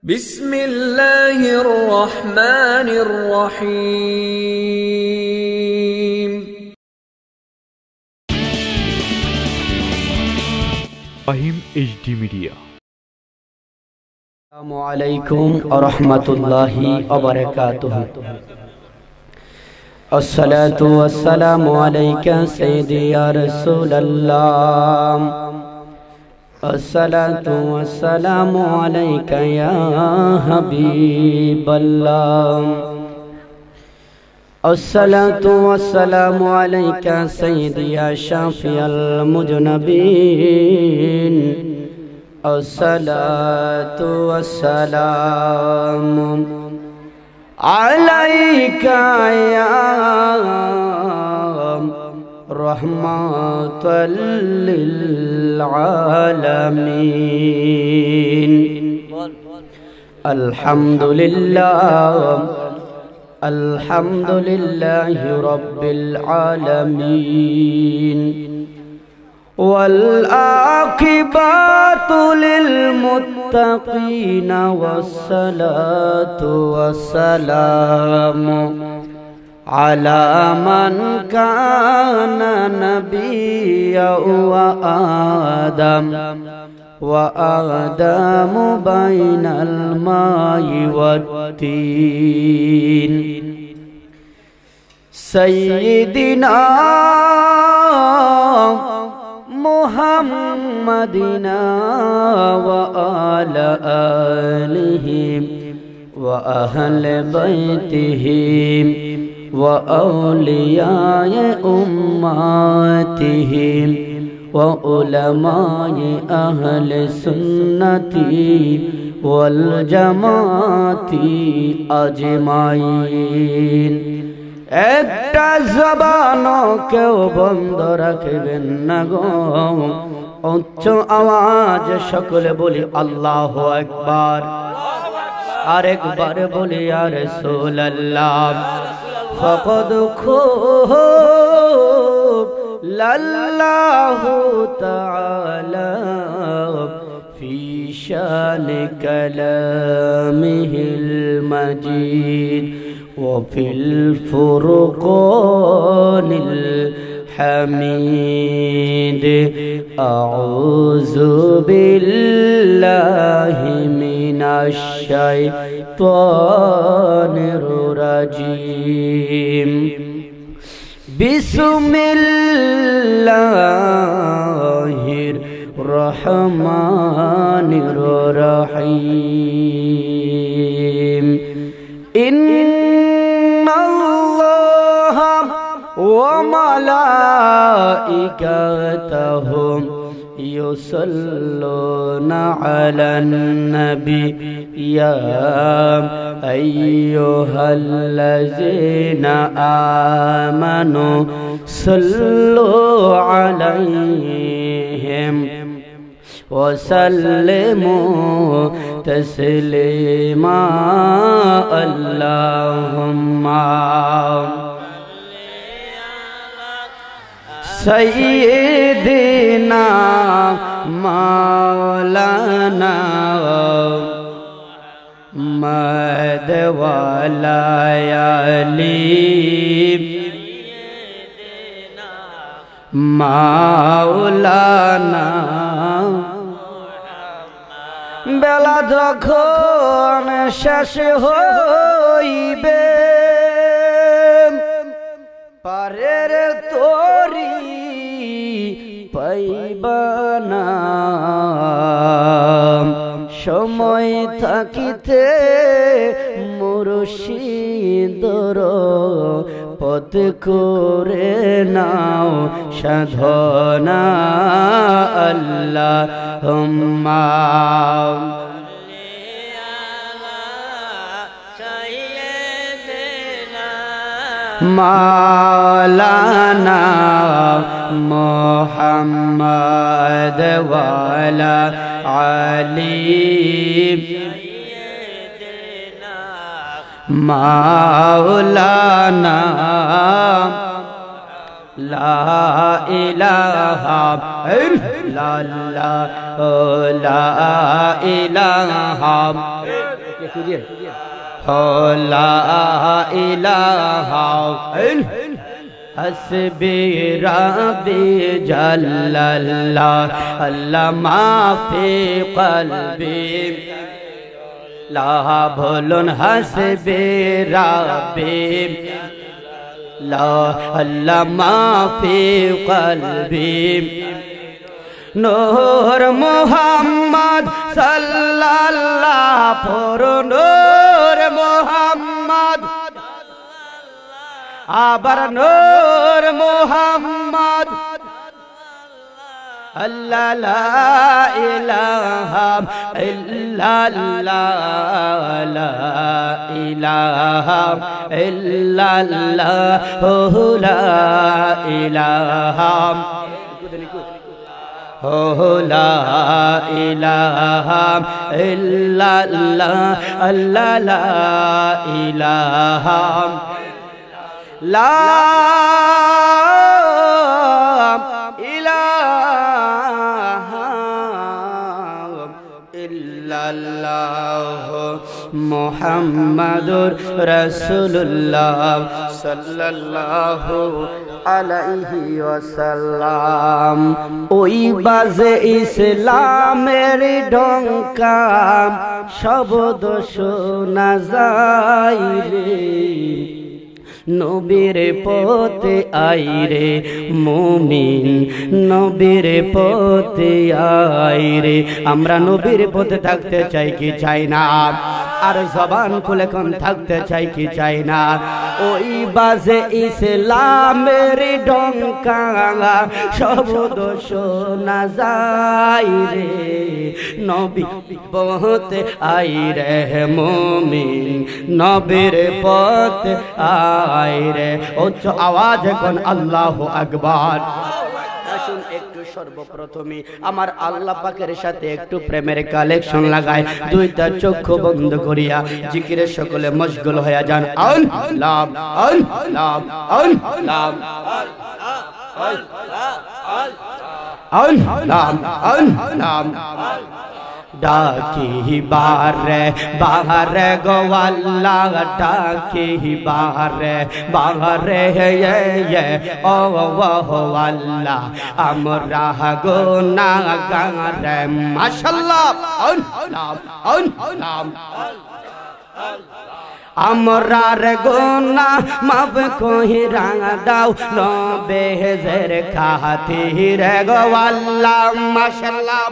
بسم الله الرحمن الرحيم Fahim HD media. আসসালামু আলাইকুম ওয়া রাহমাতুল্লাহি ওয়া বারাকাতুহু। আসসালাতু ওয়াসসালামু আলাইকা সাইয়্যিদি ইয়া রাসূলুল্লাহ। আসসালাতু ওয়াসসালামু আলাইকা ইয়া হাবিবাল্লাহ। আসসালাতু ওয়াসসালামু আলাইকা সাইয়্যিদি ইয়া শাফিয়াল মুজনাবিন। আসসালাতু ওয়াসসালামু আলাইকা ইয়া রাহমাতাল লিল আলামিন। আলহামদুলিল্লাহ আলহামদুলিল্লাহি রাব্বিল আলামিন। والعاقبة للمتقين والصلاة والسلام على من كان نبيا وآدم بين الماء والطين سيدنا محمدنا وآل آله وأهل بيته وأولياء أمته وعلماء أهل السنة والجماعة أجمعين। একটা জবানও কেউ বন্ধ রাখবেন না গো, উচ্চ আওয়াজ সকলে বলি আল্লাহু আকবার। আরেকবার বলি ইয়া রাসূলুল্লাহ। ফাকাদ খুব লাল্লাহু তাআলা ফি শান কালামিহিল মাজিদ وفي الفرقان الحميد। أعوذ بالله من الشيطان الرجيم. بسم الله الرحمن الرحيم. إن الله وملائكته يصلون على النبي يا أيها الذين آمنوا صلوا عليهم وسلموا تسليما. اللهم سيدنا مولانا محمد وعلى آله مولانا। বেলা যখন শেষ হইবে পারের তরি পাইবা না, সময় থাকিতে মুর্শিদর পথ করে নাও সাধনা। আল্লাহুম্মা মাওলানা মুহাম্মদ ওয়ালা আলি মাওলানা। লা ইলাহা ইল্লাল্লাহ লা ইলাহা লা ইলাহা হাসবি রাব্বি জাল্লাল্লাহ আল্লাহ মাফি কলবি লা বলুন হাসবি রাব্বি লা আল্লাহ মাফি কলবি নূর মুহাম্মদ সাল্লাল্লাহু পর নূর মুহাম্মদ আবার নূর মুহাম্মদ আল্লাহ লা ইলাহা ইল্লাল্লাহ লা ইলাহা ইল্লাল্লাহ লা ইলাহা লা ইলাহা ইল্লাল্লাহ আল্লাহ লা ইলাহা লা ইলাহা ইল্লাল্লাহ মুহাম্মাদুর রাসূলুল্লাহ সাল্লাল্লাহু আলাইহি ওয়াসাল্লাম। ওই বাজে ইসলামের ডঙ্কা শব্দ শোনা যায় রে নবীর পথে আইরে মুমিন নবীর পথে আইরে আমরা নবীর পথে থাকতে চাই কি চাই না আর জবান খুলে কোন থাকতে চাই কি চাই না ওই বাজে ইসলামের ডঙ্কা শব্দ শোনা যায় রে নবী পথে আইরে মুমিন নবীর পথে আইরে উচ্চ আওয়াজ কোন আল্লাহু আকবার। আসুন একটু সর্বপ্রথমে আমার আল্লাহ পাকের সাথে একটু প্রেমের কালেকশন লাগায় দুইটা চক্ষু বন্ধ করিয়া জিকিরে সকলে মশগুল হয়ে যান। আল্লাহ আল্লাহ আল্লাহ আল্লাহ আল্লাহ ডাকি বারে বারে গো আল্লাহ ডাকি বারে বারে ও আল্লাহ আমরা গুনাহগার মাশাআল্লাহ আমরার গুনাহ মাফ কইরা দাও নবেজের খাতির গো আল্লাহ মাশাআল্লাহ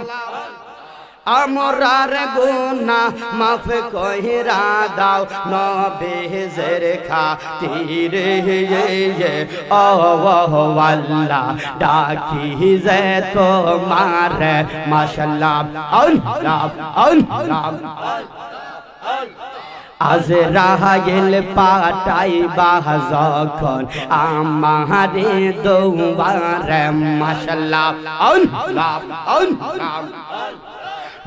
আমরার গুনাহ মাফ কইরা দাও নবেজের খাতির ও আল্লাহ ডাকি যে তোমার মাশাআল্লাহ আল্লাহ আল্লাহ আজরাইল পাঠাইবা যখন আমারে দুয়ারে মাশাআল্লাহ আল্লাহ আল্লাহ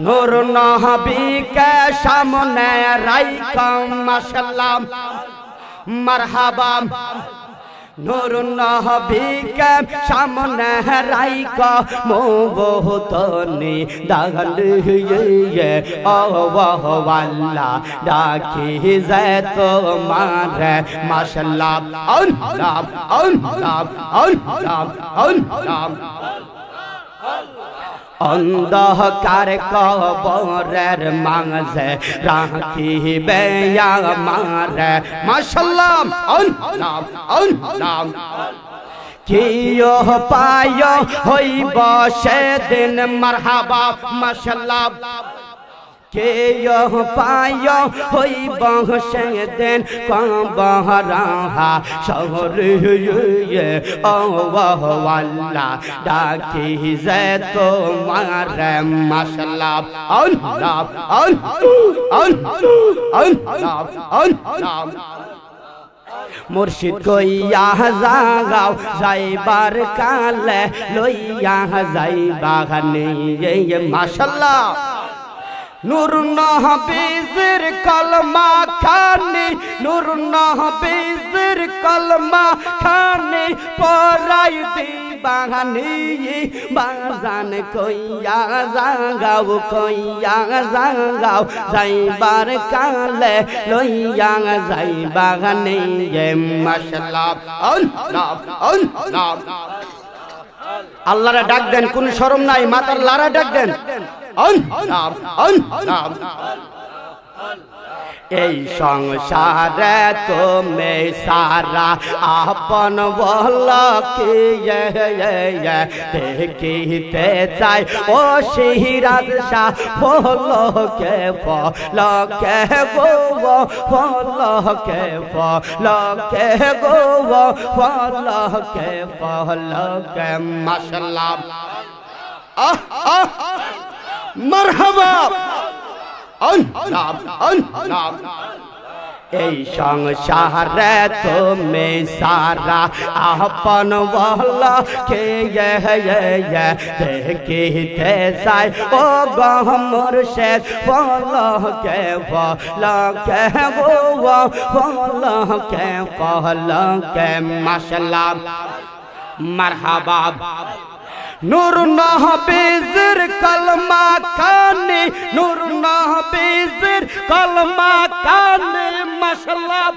নূর নবীকে সামনে রাইখা মাশাআল্লাহ মারহাবা নূর নবীকে সামনে রাইখা মোহতনি দাগল ও আল্লাহ ডাকি যে তোমার মাশাআল্লাহ আল্লাহ আল্লাহ আল্লাহ আল্লাহ অন্ধকার কবরের মাঝে রাখিবে আমার মাশাআল্লাহ আল্লাহ আল্লাহ কিও পায় হইব সেদিন মারহাবা মাশাআল্লাহ কেয় পায় হইব সেদিন কবরহা শহর ও আল্লাহ ডাকি যে তোমার মাশাআল্লাহ আল্লাহ আল্লাহ আল্লাহ মুর্শিদ কইয়া জাগাও যাইবার কালে লইয়া যাইবা নিয়ে মাশাআল্লাহ নূর নবীর কলমা খানি নূর নবীর কলমা খানি পরাই দিব বাগানি বাজান কইয়া জাগাও কইয়া জাগাও যাইবার কালে লইয়া যাই বাগানে মাশাআল্লাহ আল্লাহরে ডাক দেন, কোন শরম নাই, মাতার লারা ডাক দেন। এই সংসারে তুমি সারা আপন বল কি দেখিতে চাই ও সিরাজ শাহ ফলকে ফলকে গো ফলকে ফলকে গো ফলকে ফলকে মাশাআল্লাহ মারহাবা এই সংসারে তুমি সারা আপন বল কে দেখিতে চাই ও মুর্শিদ ফলকে ফলকে গো ফলকে ফলকে মাশাআল্লাহ মারহাবা নূর নবীর কলমা কানে নূর নবীর কলমা কানে মাশাআল্লাহ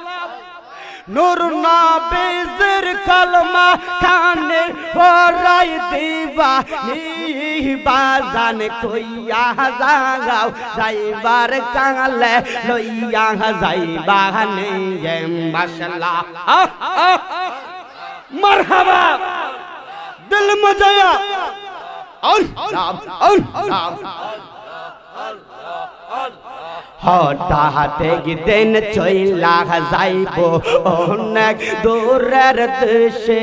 নূর নবীর কলমা কানে ওরাই দিবা বাজান কইয়া জাগাও যাইবার কালে লইয়া যাইবা নে মাশাআল্লাহ মারহাবা दिल मजाया হঠাৎ দিন চইলা যাইব অনেক দূরের দেশে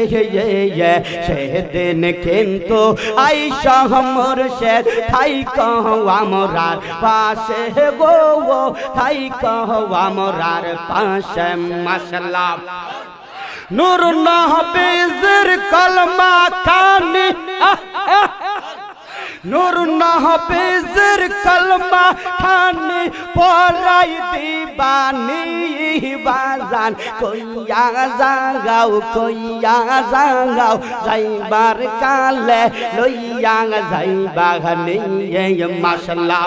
সেদিন কিন্তু আইসা মুর্শিদ থাইকা আমরার পাশে গো থাইকা আমরার পাশে মাশাআল্লাহ নূর নবীর কলমা কানে নূর নবীর কলমা কানে পড়াই দিবানি বাজান কইয়া জাগাও যাইবার কালে লইয়া যাইবা নে মাশাআল্লাহ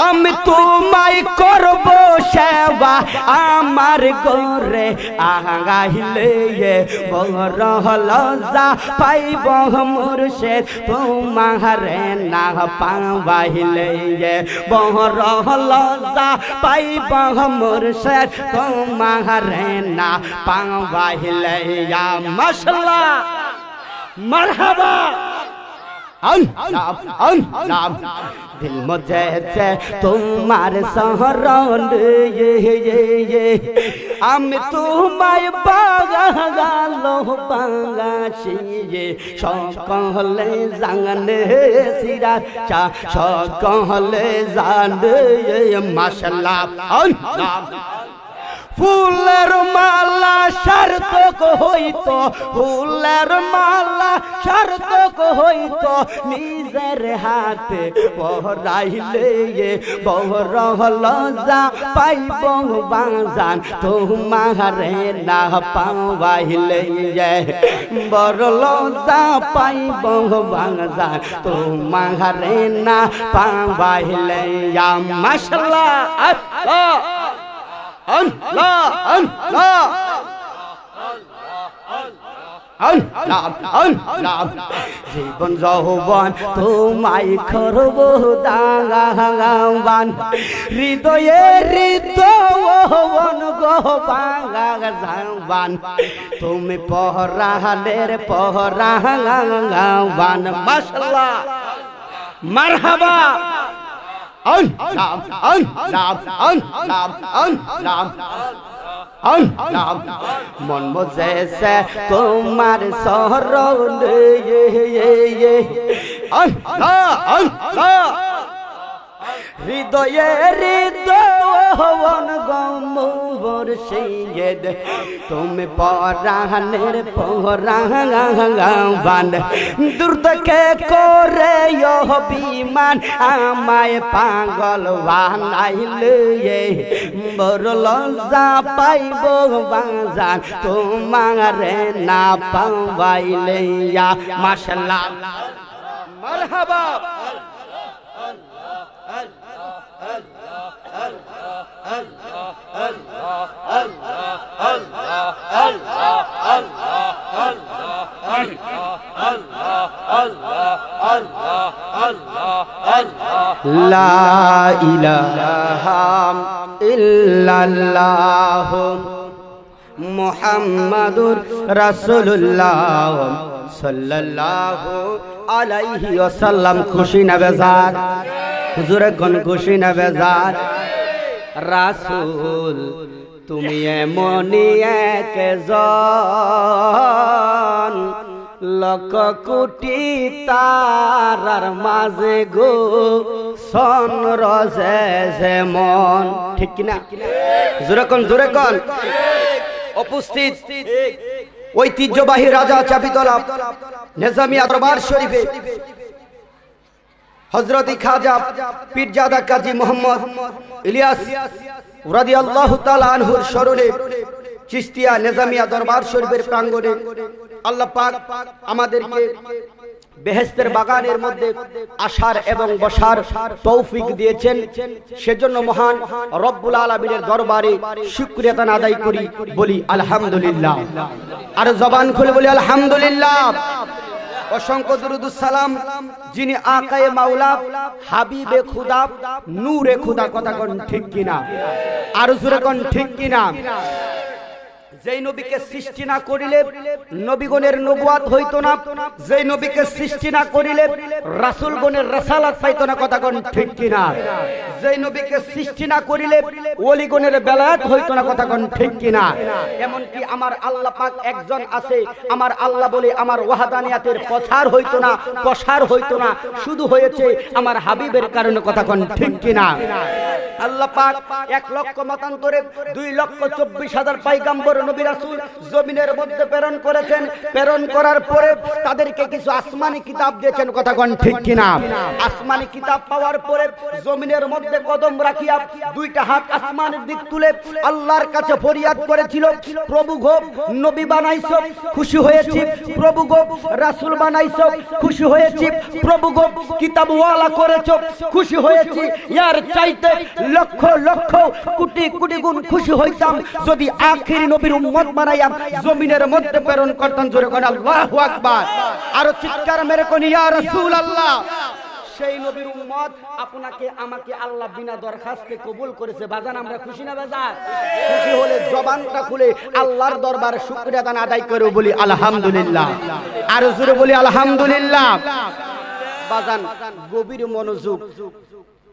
আমি তোমায় করব সেবা আমার ঘরে আগাইলে বড় লজ্জা পাইব মুর্শিদ তোমারে না পাইলে বড় লজ্জা পাইব মুর্শিদ তোমারে না পাইলে মাশাআল্লাহ মারহাবা दिल मुझे तुम्हार सहरण আমি তোমায় বাগালো বাগাছি সকলে জানে সিরা চা সকলে জানে মাশাআল্লাহ ফুলের মালা সার্থক হইতো ফুলের মালা সার্থক হইতো নিজের হাতে পরাইলে বড় লজ্জা পাইব বাজান তোমারে না পাইলে বড় লজ্জা পাইব বাজান তোমারে না পাইলে মাশাআল্লাহ আল্লাহ আল্লাহ জীবন যৌবন তোমায় করব দাঙ্গাবান হৃদয়ে হৃদয়ন গো বাঙ্গাবান তুমি পহরালের পহরাবান মাশাআল্লাহ মারহাবা মন মজেছে তোমার শরণ হৃদয়ে হৃদয়ন গমর সৈয়দ তুমি পরাণের পরাণ দূর থেকে করে বিমান আমায় পাগল বানাইলে বড় লজ্জা পাইব বাজান তোমারে না পাওয়াইলে মাশাআল্লাহ মারহাবা লা ইলাহা ইল্লাল্লাহ মুহাম্মাদুর রাসূলুল্লাহ সাল্লাল্লাহু আলাইহি ওয়াসাল্লাম। খুশি না বেজার? হুজুরে কোন খুশি না বেজার? রাসূল তুমি এমনই একজন লক্ষ কোটি তারার মাঝে গো সনরজে যেমন, ঠিক কিনা? জোরে কোন জোরে কোন। উপস্থিত ঐতিহ্যবাহী রাজা চাপিতলা নিজামিয়া দরবার শরীফে হযরত খাজা পীরজাদা কাজী মোহাম্মদ ইলিয়াস রাদিয়াল্লাহু তাআলা আনহুর স্মরণে চিশতিয়া নিজামিয়া দরবার শরীফের প্রাঙ্গণে আল্লাহ পাক আমাদেরকে বেহেশতের বাগানের মধ্যে আসার এবং বসার তৌফিক দিয়েছেন। সেজন্য মহান রব্বুল আলামিনের দরবারে শুকরিয়া আদায় করি, বলি আলহামদুলিল্লাহ। আর জবান খুলে বলি আলহামদুলিল্লাহ। অসংখ্য দুরূদ সালাম যিনি আকায়ে মাওলা হাবিবে খুদা নূরে খুদা, কথা কোন ঠিক কিনা? আর জোরে কোন ঠিক কিনা? যেই নবীকে সৃষ্টি না করিলে নবীগণের নবুয়াত হইতো না, যেই নবীকে সৃষ্টি না করিলে রাসূলগণের রাসালাত পাইতো না, কথা কোন ঠিক কিনা? যেই নবীকে সৃষ্টি না করিলে ওলিগণের বেলায়েত হইতো না, কথা কোন ঠিক কিনা? এমন কি আমার আল্লাহ পাক একজন আছে, আমার আল্লাহ বলে আমার ওয়াহদানিয়াতের প্রচার হইতো না, প্রসার হইতো না, শুধু হয়েছে আমার হাবিবের কারণে, কথা কোন ঠিক কিনা? আল্লাহ পাক 1 লক্ষ মতান্তরে 2,24,000 পয়গম্বর নবী রাসূল জমিনের মধ্যে প্রেরণ করেছেন। প্রেরণ করার পরে তাদেরকে কিছু আসমানি কিতাব দিয়েছেন, কথা কোন ঠিক কিনা? আসমানি কিতাব পাওয়ার পরে জমিনের মধ্যে কদম রাখিয়া 2টা হাত আসমানের দিক তুলে আল্লাহর কাছে ফরিয়াদ করেছিল, প্রভু গো নবী বানাইছো, খুশি হয়েছি। প্রভু গো রাসূল বানাইছো, খুশি হয়েছি। প্রভু গো কিতাবওয়ালা করেছো, খুশি হয়েছি। ইয়ার চাইতে লক্ষ লক্ষ কোটি কোটি গুণ খুশি হইতাম যদি আখিরি নবীর উম্মত বানাইয়া জমিনের মধ্যে প্রেরণ করতেন। জোরে কোন আল্লাহু আকবার। আর চিৎকার মেরে কোন ইয়া রাসূলুল্লাহ। সেই নবীর উম্মত আপনাকে আমাকে আল্লাহ বিনা দরখাস্তে কবুল করেছে। বাজান আমরা খুশি না বাজান? খুশি হলে জবানটা খুলে আল্লাহর দরবারে শুকরিয়া আদায় করে বলি আলহামদুলিল্লাহ। আর জোরে বলি আলহামদুলিল্লাহ। বাজান গভীর মনোযোগ,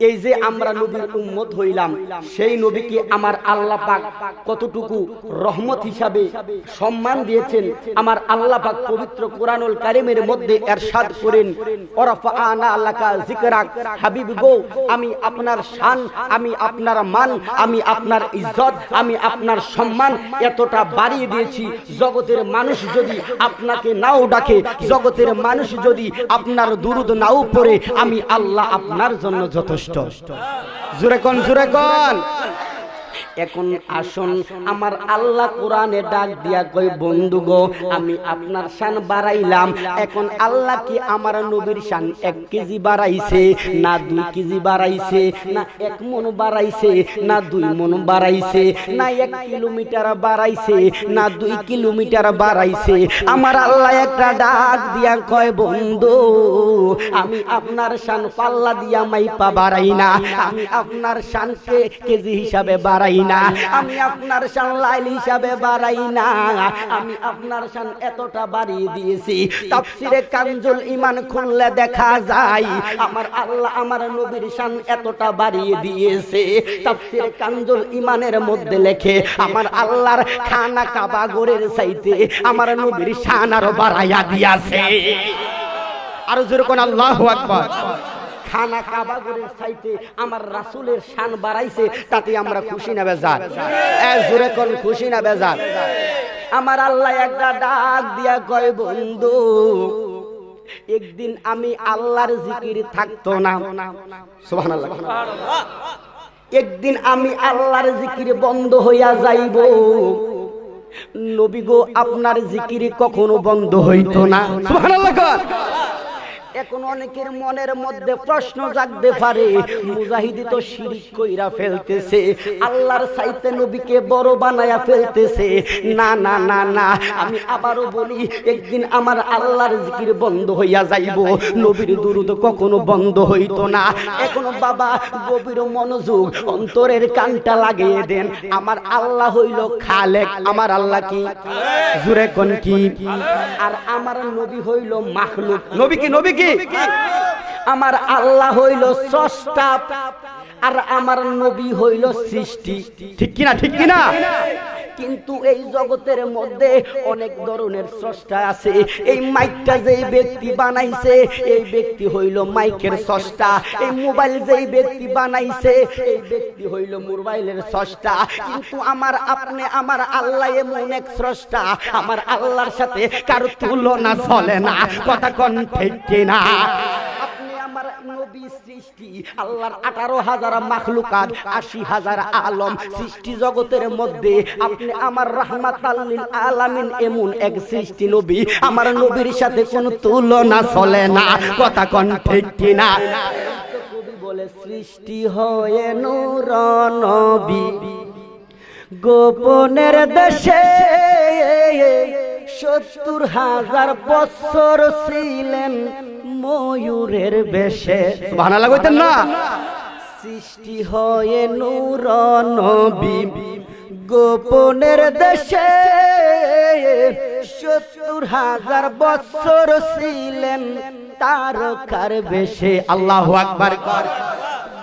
এই যে আমরা নবীর উম্মত হইলাম, সেই নবীকে আমার আল্লাহ পাক কতটুকু রহমত হিসাবে সম্মান দিয়েছেন। আমার আল্লাহ পাক পবিত্র কোরআনুল কারীমের মধ্যে ইরশাদ করেন, ওয়ারাফা'না লাকা যিকরাক, হাবিব গো আমি আপনার শান, আমি আপনার মান, আমি আপনার ইজ্জত, আমি আপনার সম্মান এতটা বাড়িয়ে দিয়েছি, জগতের মানুষ যদি আপনাকে নাও ডাকে, জগতের মানুষ যদি আপনার দুরূদ নাও পড়ে, আমি আল্লাহ আপনার জন্য যথেষ্ট। জোরে কোন জোরে কোন। এখন আসুন আমার আল্লাহ কোরআনে ডাক দিয়া কই, বন্ধু গো আমি আপনার শান বাড়াইলাম। এখন আল্লাহ কি আমার নবীর শান 1 কেজি বাড়াইছে, না 2 কেজি বাড়াইছে, না 1 মণ বাড়াইছে, না 2 মণ বাড়াইছে, না 1 কিলোমিটার বাড়াইছে, না 2 কিলোমিটার বাড়াইছে? আমার আল্লাহ একটা ডাক দিয়া কয়, বন্ধু আমি আপনার শান পাল্লা দিয়া মাইপা বাড়াই না, আমি আপনার শানকে কেজি হিসাবে বাড়াই না, আমি আপনার শান লাইল হিসাবে বাড়াই না, আমি আপনার শান এতটা বাড়িয়ে দিয়েছি। তাফসিরে কানজুল ঈমান খুললে দেখা যায় আমার আল্লাহ আমার নবীর শান এতটা বাড়িয়ে দিয়েছে। তাফসিরে কানজুল ঈমানের মধ্যে লেখে আমার আল্লাহর খানা কাবা ঘরের চাইতে আমার নবীর শান আরো বাড়াইয়া দিয়েছে। আর জোরে কোন আল্লাহু আকবার। খানা কাবা ঘরের চাইতে আমার রাসূলের শান বাড়াইছে, তাতে আমরা খুশি না বেজার? জোরে কোন খুশি না বেজার? আমার আল্লাহ একটা ডাক দিয়া কয়, বন্ধু একদিন আমি আল্লাহর জিকির থাকতো না, সুবহানাল্লাহ, একদিন আমি আল্লাহর জিকির বন্ধ হইয়া যাইব। নবী গো, আপনার জিকির কখনো বন্ধ হইতো না, সুবহানাল্লাহ। এখন অনেকের মনের মধ্যে প্রশ্ন জাগতে পারে, মুজাহিদি তো শিরক কইরা ফেলতেছে, আল্লাহর চাইতে নবীকে বড় বানায়া ফেলতেছে। না না না না, আমি আবারও বলি, একদিন আমার আল্লাহর জিকির বন্ধ হইয়া যাইব, নবীর দুরূদ কখনো বন্ধ হইতো না। এখন বাবা গভীর মনোযোগ, অন্তরের কানটা লাগিয়ে দেন। আমার আল্লাহ হইল খালেক, আমার আল্লাহ কি? জোরে কোন কি? আর আমার নবী হইল মাখলুক। নবী কি? নবী কি? আমার আল্লাহ হইল স্রষ্টা, আর আমার নবী হইল সৃষ্টি। ঠিক কিনা? ঠিক কিনা? কিন্তু এই জগতের মধ্যে অনেক ধরনের স্রষ্টা আছে। এই মাইকটা যেই ব্যক্তি বানাইছে, এই ব্যক্তি হইল মাইকের স্রষ্টা। এই মোবাইল যেই ব্যক্তি বানাইছে, এই ব্যক্তি হইল মোবাইলের স্রষ্টা। কিন্তু আমার আপনি আমার আল্লাহ এমন এক স্রষ্টা, আমার আল্লাহর সাথে কারো তুলনা চলে না। কথা কোন ঠিক কিনা? আমার নবী সৃষ্টি, আল্লাহর 18,000 মাখলুকাত, 80,000 আলম সৃষ্টি জগতের মধ্যে আপনি আমার রাহমাতাল লিল আলামিন এমন এক সৃষ্টি নবী, আমার নবীর সাথে কোনো তুলনা চলে না। কথা কোন ঠিক কিনা? কবি বলে, সৃষ্টি হয়ে নূর নবী গোপনের দেশে 70,000 বছর ছিলেন ময়ূরের বেশে। সুবহানাল্লাহ কইতেন না? সৃষ্টি হয়ে নূর নবী গোপনের দেশে 70,000 বছর ছিলেন তারকার বেশে। আল্লাহু আকবার কর।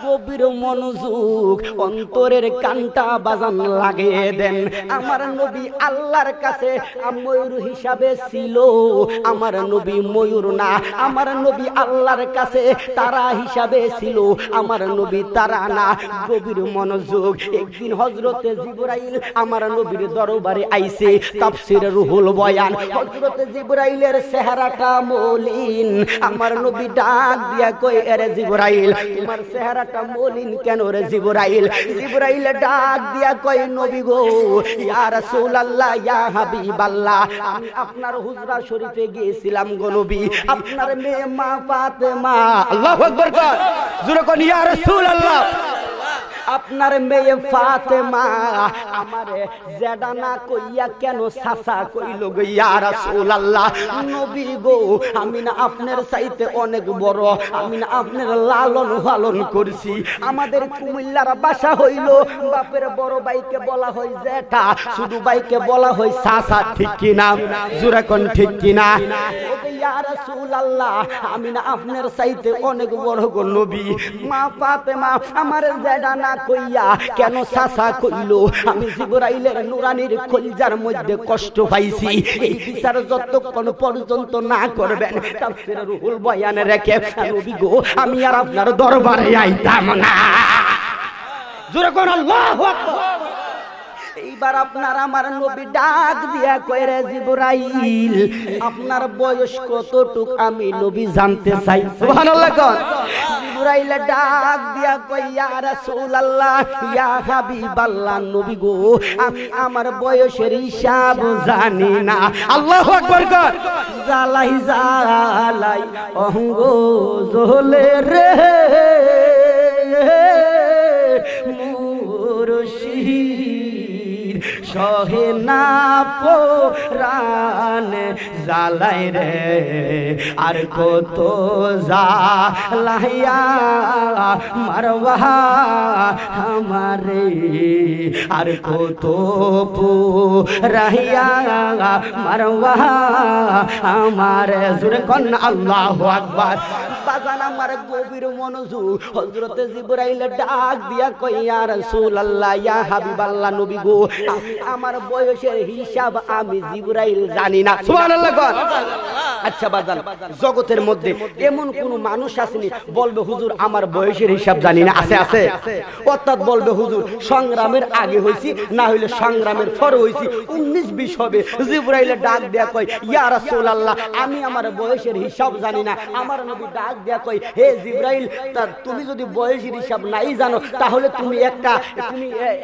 গভীর মনোযোগ, অন্তরের কানটা বাজান লাগিয়ে দেন। আমার নবী আল্লাহর কাছে ময়ূর হিসাবে ছিল, আমার নবী ময়ূর না। আমার নবী আল্লাহর কাছে তারা হিসাবে ছিল, আমার নবী তারা না। গভীর মনোযোগ। একদিন হযরতে জিবরাইল আমার নবীর দরবারে আইছে, তাফসীরে রুহুল বয়ান। হযরতে জিবরাইলের চেহারাটা মলিন, আমার নবী ডাক দিয়া কয়, এরে জিবরাইল, তোমার চেহারাটা মলিন কেন রে জিবরাইল? জিবরাইল ডাক দিয়া কয়, নবী গো, ইয়া রাসূলুল্লাহ, ইয়া হাবিবাল্লাহ, আমি আপনার হুজরা শরীফে গিয়েছিলাম গো নবী, আপনার মেয়ে মা ফাতেমা, আল্লাহু আকবার কর, জোরে কোন ইয়া রাসূলুল্লাহ, আপনার মেয়ে ফাতেমা আমারে জেডা না কইয়া কেন সাসা কইল গো ইয়া রাসূলুল্লাহ? নবী গো, আমি না আপনার চাইতে অনেক বড়, আমি না আপনার লালন পালন করছি। আমাদের কুমিল্লার ভাষা হইল, বাপের বড় ভাইকে বলা হয় জেঠা, ছোট ভাইকে বলা হয় সাসা। ঠিক কিনা? জোরে কোন ঠিক কিনা? ইয়া রাসূলুল্লাহ, আমি না আপনার চাইতে অনেক বড় গো নবী। মা ফাতেমা আমার জেডা না কইয়া কেন সাসা কইল? আমি জিবরাইলের নুরানির কলিজার মধ্যে কষ্ট পাইছি। এই বিচার যতক্ষণ পর্যন্ত না করবেন, তাফসীরে রুহুল বয়ানে রেখে নবী গো, আমি আর আপনার দরবারে আইতাম না। জোরে কোন আল্লাহু আকবার। এইবার আপনার আমার নবী ডাক দিয়া কয়, রে জিবরাইল, আপনার বয়স কতটুক আমি নবী জানতে চাই। সুবহানাল্লাহ কোন। জিবরাইল ডাক দিয়া কয়, ইয়া রাসূলুল্লাহ, ইয়া হাবিবাল্লাহ, নবী গো, আমি আমার বয়সের হিসাব জানি না। আল্লাহু আকবার কর। জালাই জালাই অঙ্গ জ্বলে রে মুর্শিদ, সহে না পরাণ জালাই রে, আর কত জালাইয়া মারবা আমারে, আর কত পুরাইয়া মারবা আমারে। জোরে কোন আল্লাহু আকবার। বাজান আমার গভীর মনোযোগ হযরতে জিবরাইল ডাক দিয়া কই ইয়া রাসূলুল্লাহ ইয়া হাবিবাল্লাহ নবী গো আমি আমার বয়সের হিসাব আমি জিবরাইল জানি না সুবহানাল্লাহ কর আচ্ছা বাজান জগতের মধ্যে এমন কোন মানুষ আসেনি বলবে হুজুর আমার বয়সের হিসাব জানি না আছে আছে অর্থাৎ বলবে হুজুর সংগ্রামের আগে হইছি না হইলে সংগ্রামের পরে হইছি 19-20 হবে জিবরাইল ডাক দেয়া কই ইয়া রাসূলুল্লাহ আমি আমার বয়সের হিসাব জানি না আমার নবী ডাক দেয়া কই হে জিবরাইল তুমি যদি বয়সের হিসাব নাই জানো তাহলে তুমি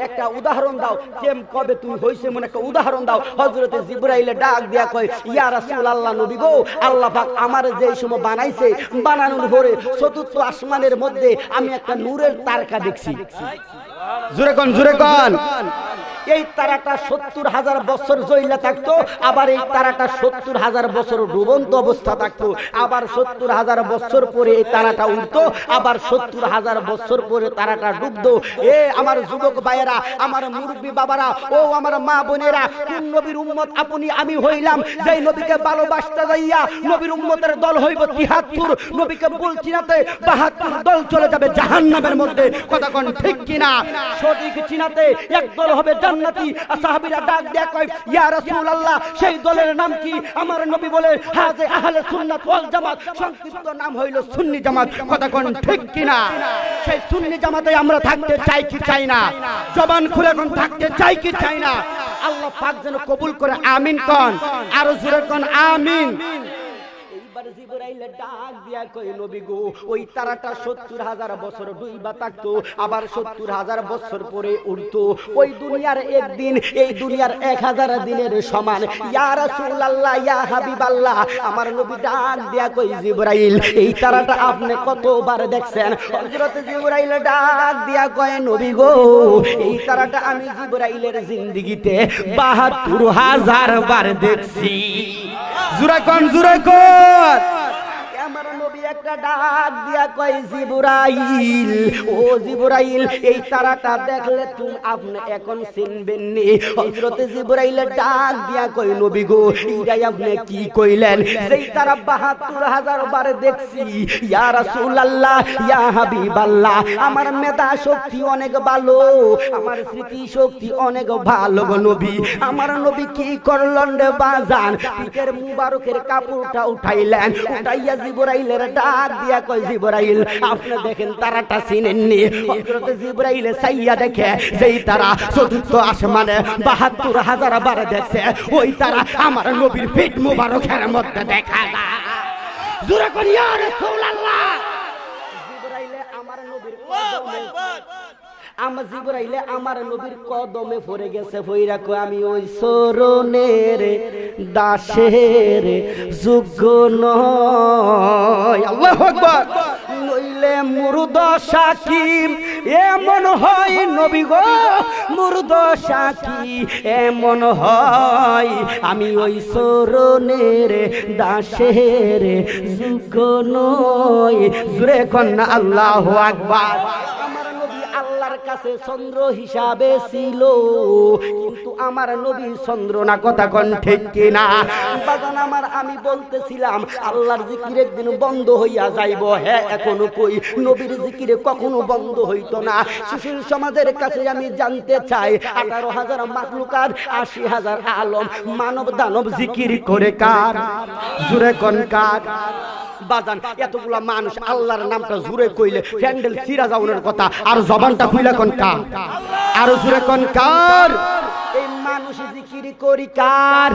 একটা উদাহরণ দাও কেম কবে তুমি হইছে মনে একটা উদাহরণ দাও হযরতে জিবরাইল ডাক দেয়া কই ইয়া রাসূলুল্লাহ নবী গো আল্লাহ পাক আমার যে সময় বানাইছে বানানোর পরে চতুর্থ আসমানের মধ্যে আমি একটা নূরের তারকা দেখছি জোরে কোন এই তারাটা 70,000 বছর জ্বললে থাকতো আবার এই তারাটা 70,000 বছর ডুবন্ত অবস্থা থাকতো আবার 70,000 বছর পরে এই তারাটা উঠতো আবার 70,000 বছর পরে তারাটা ডুবতো আমার যুবক ভাইয়েরা আমার মুরব্বী বাবারা ও আমার মা বোনেরা কোন নবীর উম্মত আপনি আমি হইলাম যেই নবীকে ভালোবাসতে যাইয়া নবীর উম্মতের দল হইব 73 নবীকে বলছি নাতে 72 দল চলে যাবে জাহান্নামের মধ্যে কথা কোন ঠিক কিনা সঠিক চিনাতে এক দল হবে জান্নাতি সাহাবীরা ডাক দেয়া কয় ইয়া রাসূলুল্লাহ সেই দলের নাম কি আমার নবী বলে হাজে আহলে সুন্নাত ওয়াল জামাত সংক্ষিপ্ত নাম হইল সুন্নি জামাত কথা কোন ঠিক কিনা সেই সুন্নি জামাতে আমরা থাকতে চাই কি চাই না জবান খুলে কোন থাকতে চাই কি চাই না আল্লাহ পাক যেন কবুল করে আমিন কোন আর জোরে কোন আমিন এইবার জিবরাইল ডাক দিয়া কই নবী গো ওই তারাটা 70,000 বছর ডুইবা থাকতো আবার 70,000 বছর পরে উঠতো ওই দুনিয়ার একদিন এই দুনিয়ার 1000 দিনের সমান ইয়া রাসূলুল্লাহ ইয়া হাবিবাল্লাহ আমার নবী ডাক দিয়া কই জিবরাইল এই তারাটা আপনি কতবার দেখছেন হযরত জিবরাইল ডাক দিয়া কয় নবী গো এই তারাটা আমি জিবরাইলের জিন্দেগিতে 72,000 বার দেখছি জোরে কোন আমার নবী একটা ডাক দিয়া কয় জিবরাইল ও জিবরাইল এই তারাটা দেখলে তুমি আপনি এখন চিনবেন নি হযরত জিবরাইল ডাক দিয়া কয় নবী গো এইটাই আপনি কি কইলেন সেই তারা 72,000 বার দেখছি ইয়া রাসূলুল্লাহ ইয়া হাবিবাল্লাহ আমার মেধা শক্তি অনেক ভালো আমার স্মৃতি শক্তি অনেক ভালো গো নবী আমার নবী কি করলেন রে বাজান পিঠের মুবারকের কাপড়টা উঠাইলেন উঠাইয়া জিবরাইলের ডাক দিয়া কয় জিবরাইল আপনি দেখেন তারাটা চিনেননি হযরত জিবরাইল সাইয়া দেখে যেই তারা চতুর্থ আসমানে 72,000 বার দেখছে ওই তারা আমার নবীর পিঠ মুবারকের মধ্যে দেখা যায় জোরে করি ইয়া রাসূলুল্লাহ জিবরাইল আমার নবীর আমার জিবরাইলে আমার নবীর কদমে পড়ে গেছে ফইরা কয় আমি ওই চরণের দাসের যোগ্য নয় আল্লাহু আকবার নইলে মুর্দ সাকি এমন হয় নবী গো মুর্দ সাকি এমন হয় আমি ওই চরণের দাসের যোগ্য নয় জোরে কন্না আল্লাহু আকবার আল্লাহর কাছে চন্দ্র হিসাবে ছিল কিন্তু আমার নবী চন্দ্র না কথা কোন ঠিক কিনা বাজান আমার আমি বলতেছিলাম আল্লাহর জিকির একদিন বন্ধ হইয়া যাইব হ্যাঁ এখনো কই নবীর জিকিরে কখনো বন্ধ হইতো না সুশীল সমাজের কাছে আমি জানতে চাই 18,000 মাখলুকাত 80,000 আলম মানব দানব জিকির করে কার জোরে কোন কার বাজান এতগুলা মানুষ আল্লাহর নামটা জুড়ে কইলে প্যান্ডেল চিরা যাওয়ার কথা আর জবানটা খুইলা কোন কার আর জুড়ে কোন কার এই মানুষ জিকির করি কার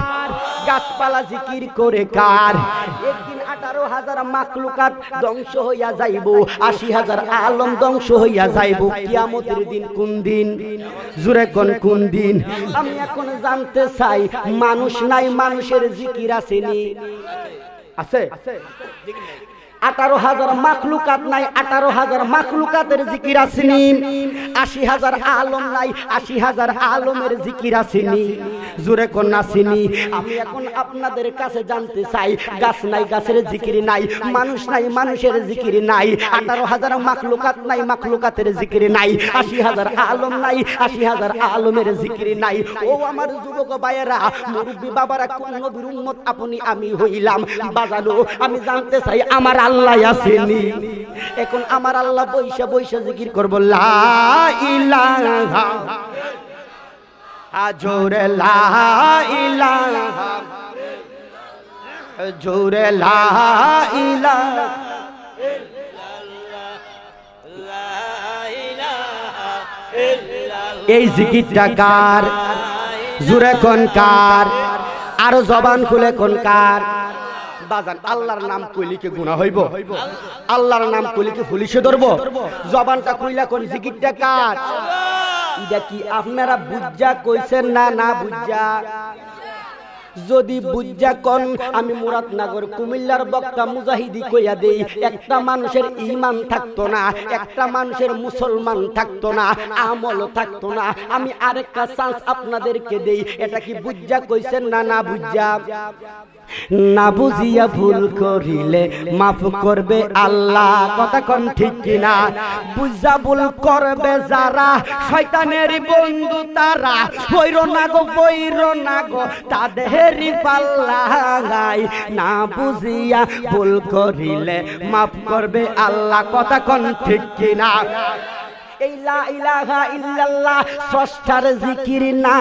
গাছপালা জিকির করে কার একদিন 18,000 মাখলুকাত ধ্বংস হইয়া যাইব 80,000 আলম ধ্বংস হইয়া যাইব কিয়ামতের দিন কোন দিন জুড়ে কোন দিন আমি এখন জানতে চাই মানুষ নাই মানুষের জিকির আসেনি আছে 18,000 মাখলুকাত নাই 18,000 মাখলুকাতের জিকির আসেনি 80,000 আলম নাই, 80,000 আলমের জিকির আসেনি, জোরে কোন আসেনি। আমি এখন আপনাদের কাছে জানতে চাই, গাছ নাই গাছের জিকির নাই, মানুষ নাই মানুষের জিকির নাই, 18,000 মাখলুকাত নাই মাখলুকাতের জিকির নাই, 80,000 আলম নাই, 80,000 আলমের জিকির নাই। ও আমার যুবক ভাইয়েরা, মুরব্বী বাবারা, কোন নবীর উম্মত আপনি আমি হইলাম? বাজানো আমি জানতে চাই আমার আল্লাহ আসেনি? এখন আমার আল্লাহ বৈশা বৈশা জিকির করব, লা ইলাহা জোরে লা ইলাহা, জোরে লা ইলাহা। এই জিকিরটা কার? জোরে কোন কার? আর জবান খুলে কোন কার? বাজান আল্লাহর নাম কইলে কি গুনাহ হইব? আল্লাহর নাম কইলে কি পুলিশে ধরব? জবানটা কইলা কোন জিকিরটা কার? এটা কি আপনারা বুঝা কইছেন না না বুঝা? যদি বুঝা কোন, আমি মুরাদনগর কুমিল্লার বক্তা মুজাহিদি কইয়া দেই, একটা মানুষের ঈমান থাকতো না, একটা মানুষের মুসলমান থাকতো না, আমল থাকতো না। আমি আরেকটা চান্স আপনাদেরকে দেই, এটা কি বুঝা কইছেন না না বুঝা? না বুঝিয়া ভুল করিলে মাফ করবে আল্লাহ, কথা কোন ঠিক কিনা? বুঝা ভুল করবে যারা, শয়তানের বন্ধু তারা, বইর না গো তাদেরই পাল্লা গায়। না বুঝিয়া ভুল করিলে মাফ করবে আল্লাহ, কথা কোন ঠিক কিনা? এই লা ইলাহা ইল্লাল্লাহ স্রষ্টার জিকির না।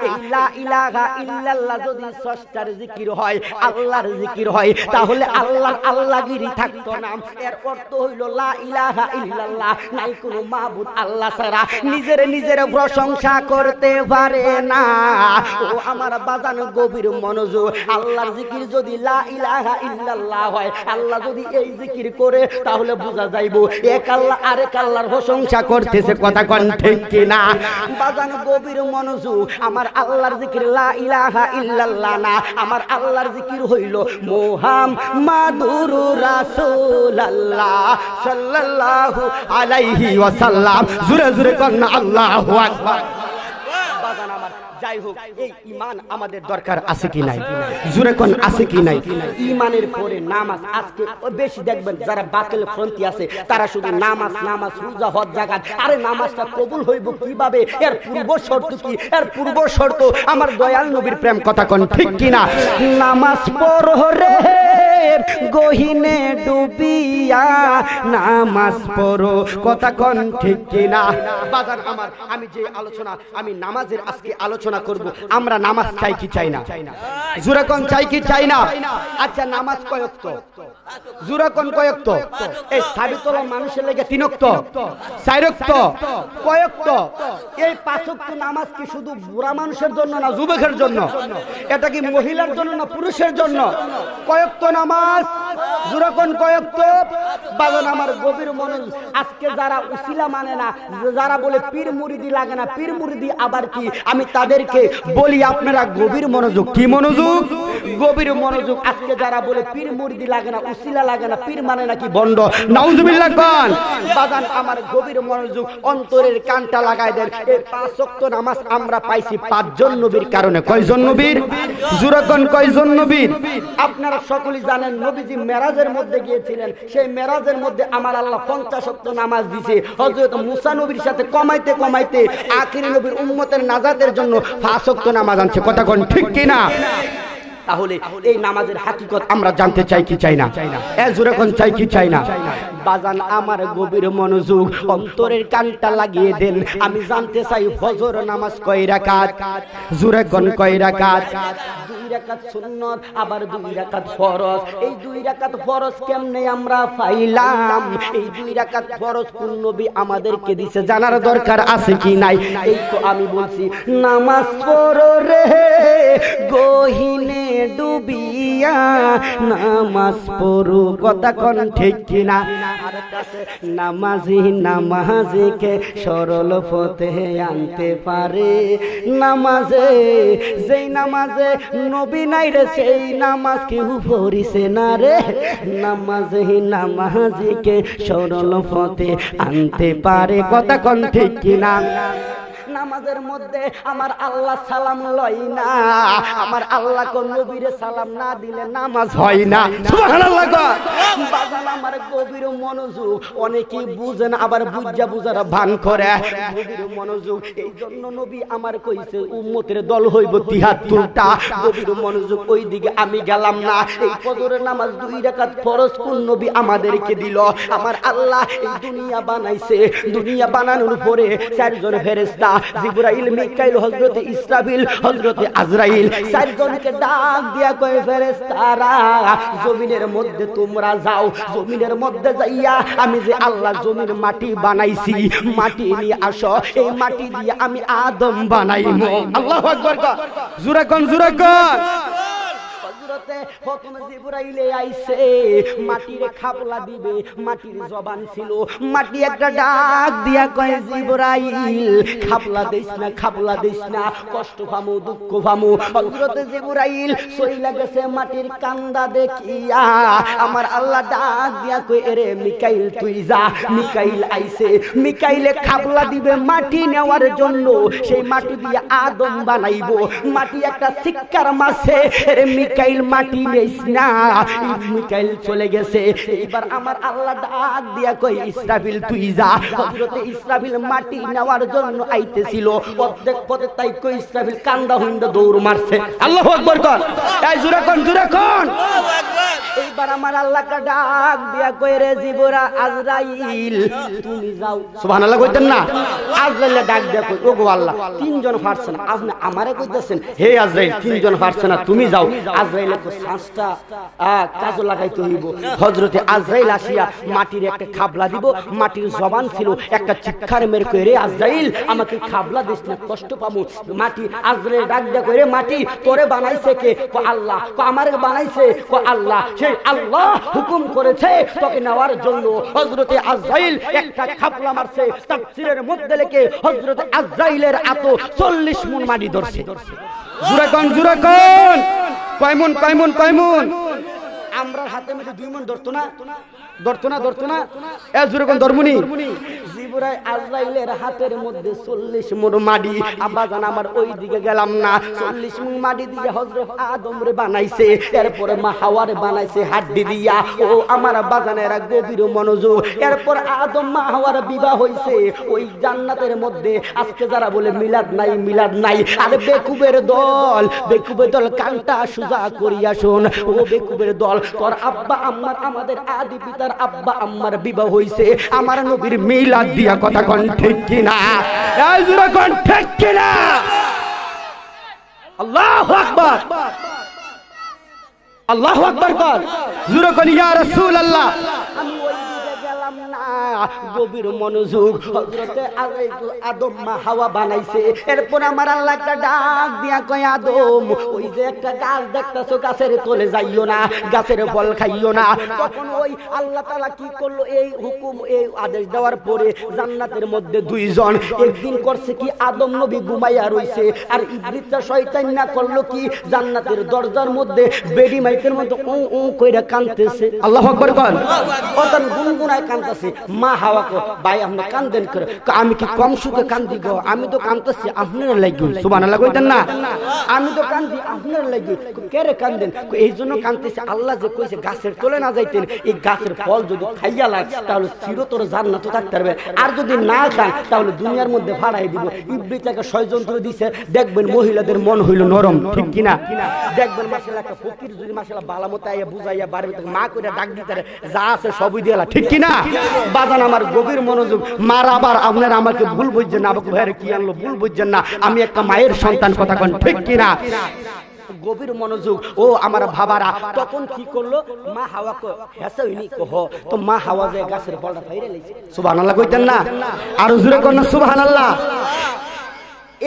এই লা ইলাহা ইল্লাল্লাহ যদি স্রষ্টার জিকির হয়, আল্লাহর জিকির হয়, তাহলে আল্লাহর আল্লাহগিরি থাকতো না। এর অর্থ হইল লা ইলাহা ইল্লাল্লাহ, নাই কোনো মাবুদ আল্লাহ ছাড়া, নিজের প্রশংসা করতে পারে না। ও আমার বাজান গভীর মনোযোগ, আল্লাহর জিকির যদি লা ইলাহা ইল্লাল্লাহ হয়, আল্লাহ যদি এই জিকির করে, তাহলে বোঝা যাইবো এক আল্লাহ আরেক আল্লাহর প্রশংসা করতেছে, কথা কোন ঠিক কিনা? বাজান গভীর মনোযোগ, আমার আল্লাহর জিকির লা ইলাহা ইল্লাল্লাহ না, আমার আল্লাহর জিকির হইল মুহাম্মাদুর রাসূলুল্লাহ সাল্লাল্লাহু আলাইহি ওয়াসাল্লাম। জোরে জোরে কোন আল্লাহু আকবার। বাজান আমার যাই হোক, এই ঈমান আমাদের দরকার আছে কি নাই? জোরে কোন আছে কি নাই? ঈমানের পরে নামাজ। আজকে বেশি দেখবেন যারা বাতিল ফ্রন্টি আছে, তারা শুধু নামাজ নামাজ, রোজা, হজ, যাকাত। আরে নামাজটা কবুল হইব কিভাবে? এর পূর্ব শর্ত কি? এর পূর্ব শর্ত আমার দয়াল নবীর প্রেম, কথা কোন ঠিক কিনা? নামাজ পড়ো রে গহিনে ডুবিয়া, নামাজ পড়ো, কথা কোন ঠিক কিনা? বাজার আমার, আমি যে আলোচনা, আমি নামাজের আজকে আলোচনা করব। আমরা নামাজ চাই কি চাই না? জোরে কোন চাই কি চাই না? আচ্ছা নামাজ কয় ওয়াক্ত? জোরে কোন কয় ওয়াক্ত? এই সাবিতলা মানুষের লাগি 3 ওয়াক্ত, 4 ওয়াক্ত, কয় ওয়াক্ত? এই 5 ওয়াক্ত নামাজ কি শুধু বুড়া মানুষের জন্য না যুবকের জন্য? এটা কি মহিলার জন্য না পুরুষের জন্য? কয় ওয়াক্ত নামাজ? জোরে কোন কয় ওয়াক্ত? বাজান আমার গভীর মনোযোগ, আজকে যারা উসিলা মানে না, যারা বলে পীর মুরিদি লাগে না, পীর মুরিদি আবার কি, আমি তাদেরকে বলি আপনারা গভীর মনোযোগ। কি মনোযোগ? গভীর মনোযোগ। আজকে যারা বলে পীর মুরিদি লাগে না, উসিলা লাগে না, পীর মানে নাকি বন্ড, নাউজুবিল্লাহ কোন? বাজান আমার গভীর মনোযোগ, অন্তরের কানটা লাগাই দেন। এই 5 ওয়াক্ত নামাজ আমরা পাইছি 5 জন নবীর কারণে। কয়জন নবীর? জোরে কোন কয়জন নবীর? আপনারা সকলেই জানেন নবীজি মেরাজের মধ্যে গিয়েছিলেন, সেই মেরাজের মধ্যে আমার আল্লাহ 50 ওয়াক্ত নামাজ দিয়েছে। হযরত মুসা নবীর সাথে কমাইতে কমাইতে আখিরি নবীর উম্মতের নাজাতের জন্য 5 ওয়াক্ত নামাজ আনছে, কথা কোন ঠিক কিনা? তাহলে এই নামাজের হাকিকত আমরা জানতে চাই কি চাই না? জোরে কোন চাই কি চাই না? বাজান আমার গভীর মনোযোগ, অন্তরের কানটা লাগিয়ে দেন। আমি জানতে চাই ফজর নামাজ কয় রাকাত? জোরে কোন কয় রাকাত? 2 রাকাত সুন্নাত, আবার 2 রাকাত ফরজ। এই 2 রাকাত ফরজ কেমনে আমরা পাইলাম? এই 2 রাকাত ফরজ কোন নবী আমাদেরকে দিয়েছে, জানার দরকার আছে কি নাই? এই তো আমি বলছি, নামাজ পড়ো রে গহিনে ডুবিয়া, নামাজ পড়ো, কথা কোন ঠিক কিনা? নামাজিকে সরল পথে আনতে পারে। নামাজে যেই নামাজে নবী নাই রে সেই নামাজ কেউ পড়িছে না রে নামাজিকে সরল পথে আনতে পারে কথা কোন ঠিক কিনা নামাজের মধ্যে আমার আল্লাহ সালাম লয় না আমার আল্লাহ কোন নবীরে সালাম না দিলে নামাজ হয় না সুবহানাল্লাহ বাজান আমার গভীর মনোযোগ অনেকেই বুঝেন আবার বুঝার ভান করে গভীর মনোযোগ এই জন্য নবী আমার কইছে উম্মতের দল হইব ৭৩টা গভীর মনোযোগ ওই দিকে আমি গেলাম না এই ফজরের নামাজ 2 রাকাত ফরজ কোন নবী আমাদেরকে দিল আমার আল্লাহ এই দুনিয়া বানাইছে দুনিয়া বানানোর পরে 4 জন ফেরেশতা জিবরাইল মিকাইল হযরত ইসরাফিল হযরত আজরাইল 4 জনকে ডাক দিয়া কয় ফেরেশতারা জমিনের মধ্যে তোমরা যাও জমিনের মধ্যে যাইয়া আমি যে আল্লাহ জমির মাটি বানাইছি মাটি নিয়ে আসো এই মাটি দিয়ে আমি আদম বানাইমু আল্লাহু আকবার জোরে কোন হযরতে প্রথম জিবরাইলে আইছে মাটিরে খাপলা দিবে মাটির জবান ছিল মাটি একটা ডাক দিয়া কয় জিবরাইল খাপলা দিস না কষ্ট পামু দুঃখ পামু হযরতে জিবরাইল সইলা গেছে মাটির কান্দা দেখিয়া আমার আল্লাহ ডাক দিয়া কয় এরে মিকাইল তুই যা মিকাইল আইছে মিকাইলে খাপলা দিবে মাটি নেওয়ার জন্য সেই মাটি দিয়ে আদম বানাইবো মাটি একটা শিক্ষার মাঝে এরে মিকাইল মাটি নেইস না মিকাইল চলে গেছে এবার আমার আল্লাহ ডাক দিয়া কই ইসরাফিল তুই যা হযরতে ইসরাফিল মাটি নেওয়ার জন্য আইতেছিল অর্ধেক পথে তাই কই ইসরাফিল কান্দা হইন্দা দৌড় মারছে আল্লাহু আকবার কর এই জোরে কোন আল্লাহু আকবার এইবার আমার আল্লাহকে ডাক দিয়া কই রে জিবরা আজরাইল তুমি যাও সুবহানাল্লাহ কইতেন না আজরাইল ডাক দিয়া কই ওগো আল্লাহ 3 জন পারছেন আপনি আমারে কইতেছেন হে আজরাইল 3 জন পারছেন না তুমি যাও আজরাইল তো শ্বাসটা কাজে লাগাইতে হইব হযরতে আজরাইল আসিয়া মাটির একটা খাবলা দিব মাটির জবান ছিল একটা চিৎকার মেরে কই রে আজরাইল আমাকে খাবলা দিস না কষ্ট পাবো মাটি আজরাইল ডাক দিয়া কই রে মাটি তোরে বানাইছে কে কো আল্লাহ কো আমারে বানাইছে কো আল্লাহ সেই আল্লাহ হুকুম করেছে তোকে নেওয়ার জন্য হযরতে আজরাইল একটা খাবলা মারছে তাফসীরের মধ্যে লেখে হযরতে আজরাইলের এত 40 মণ মাটি ধরছে জোরে কোন কয় মণ আমরার হাতে মধ্যে 2 মণ ধরতো না এ জোরে কোন ধর্মনি জিবরাইল আজরাইলের হাতের মধ্যে 40 মণ মাটি আব্বাজান আমার ওই দিকে গেলাম না 40 মণ মাটি দিয়ে হযরত আদম রে বানাইছে এরপরে মা হাওয়ারে বানাইছে হাড্ডি দিয়া ও আমার বাজানেরা গভীর মনোযোগ এরপর আদম মা হাওয়ার বিবাহ হইছে ওই জান্নাতের মধ্যে আজকে যারা বলে মিলাদ নাই আরে বেকুবের দল কানটা সুজা করিয়া শোন ও বেকুবের দল তোর আব্বা আম্মার আমাদের আদি পিতার আব্বা আম্মার বিবাহ হইছে আমার নবীর মিলাদ দিয়া কথা কোন ঠিক কিনা এই জোরে কোন ঠিক কিনা আল্লাহু আকবার কর জোরে কোন ইয়া রাসূলুল্লাহ আমি ওই দিকে গেলাম না গভীর মনোযোগ হযরতে আদম মা হাওয়া বানাইছে এরপর আমার আল্লাহ একটা ডাক দিয়া কয় আদম ওই যে একটা গাছ দেখতাছো গাছের তলে যাইও না গাছের ফল খাইও না তখন ওই আল্লাহ তাআলা কি করলো এই হুকুম এই আদেশ দেওয়ার পরে জান্নাতের মধ্যে 2 জন একদিন করছে কি আদম নবী ঘুমাইয়া রইছে আর ইবলিসটা শয়তান না করলো কি জান্নাতের দরজার মধ্যে বেডি মাইকের মতো ও কইরা কাঁদতেছে আল্লাহু আকবার কর ওতন গুনগুনায় কাঁদতেছে মা হাওয়া কো ভাই আপনি কাঁদেন করে আমি কি কম সুখে কাঁদি গো আমি তো কাঁদতেছি আপনার লাগি সুবহানাল্লাহ কইতেন না আমি তো কাঁদি আপনার লাগি কে রে কাঁদেন এই জন্য কাঁদতেছি আল্লাহ যে কইছে গাছের তলে না যাইতেন এই গাছের ফল যদি খাইয়া লাগ তাহলে চিরতরে জান্নাতে থাকতে পারবে আর যদি না খান তাহলে দুনিয়ার মধ্যে ফাড়াই দিব ইবলিসকে ষড়যন্ত্র দিছে দেখবেন মহিলাদের মন হইল নরম ঠিক কিনা দেখবেন মাশাআল্লাহ একটা ফকির যদি মাশাআল্লাহ বালামতে আইয়া বুঝাইয়া বাড়িতে মা কইরা ডাক দিতারে যা আছে সবই দিয়ালা ঠিক কিনা বাজান আমার গভীর মনোযোগ মার আবার আপনারা আমাকে ভুল বুঝছেন না আমাকে ভাইরে কি আনলো ভুল বুঝছেন না আমি একটা মায়ের সন্তান কথা কোন ঠিক কিনা গভীর মনোযোগ ও আমার বাবারা তখন কি করলো মা হাওয়াকে হেসাইনি কহ তো মা হাওয়া যে গাছের ফলটা ফাইরে লইছে সুবহানাল্লাহ কইতেন না আর জোরে কোন সুবহানাল্লাহ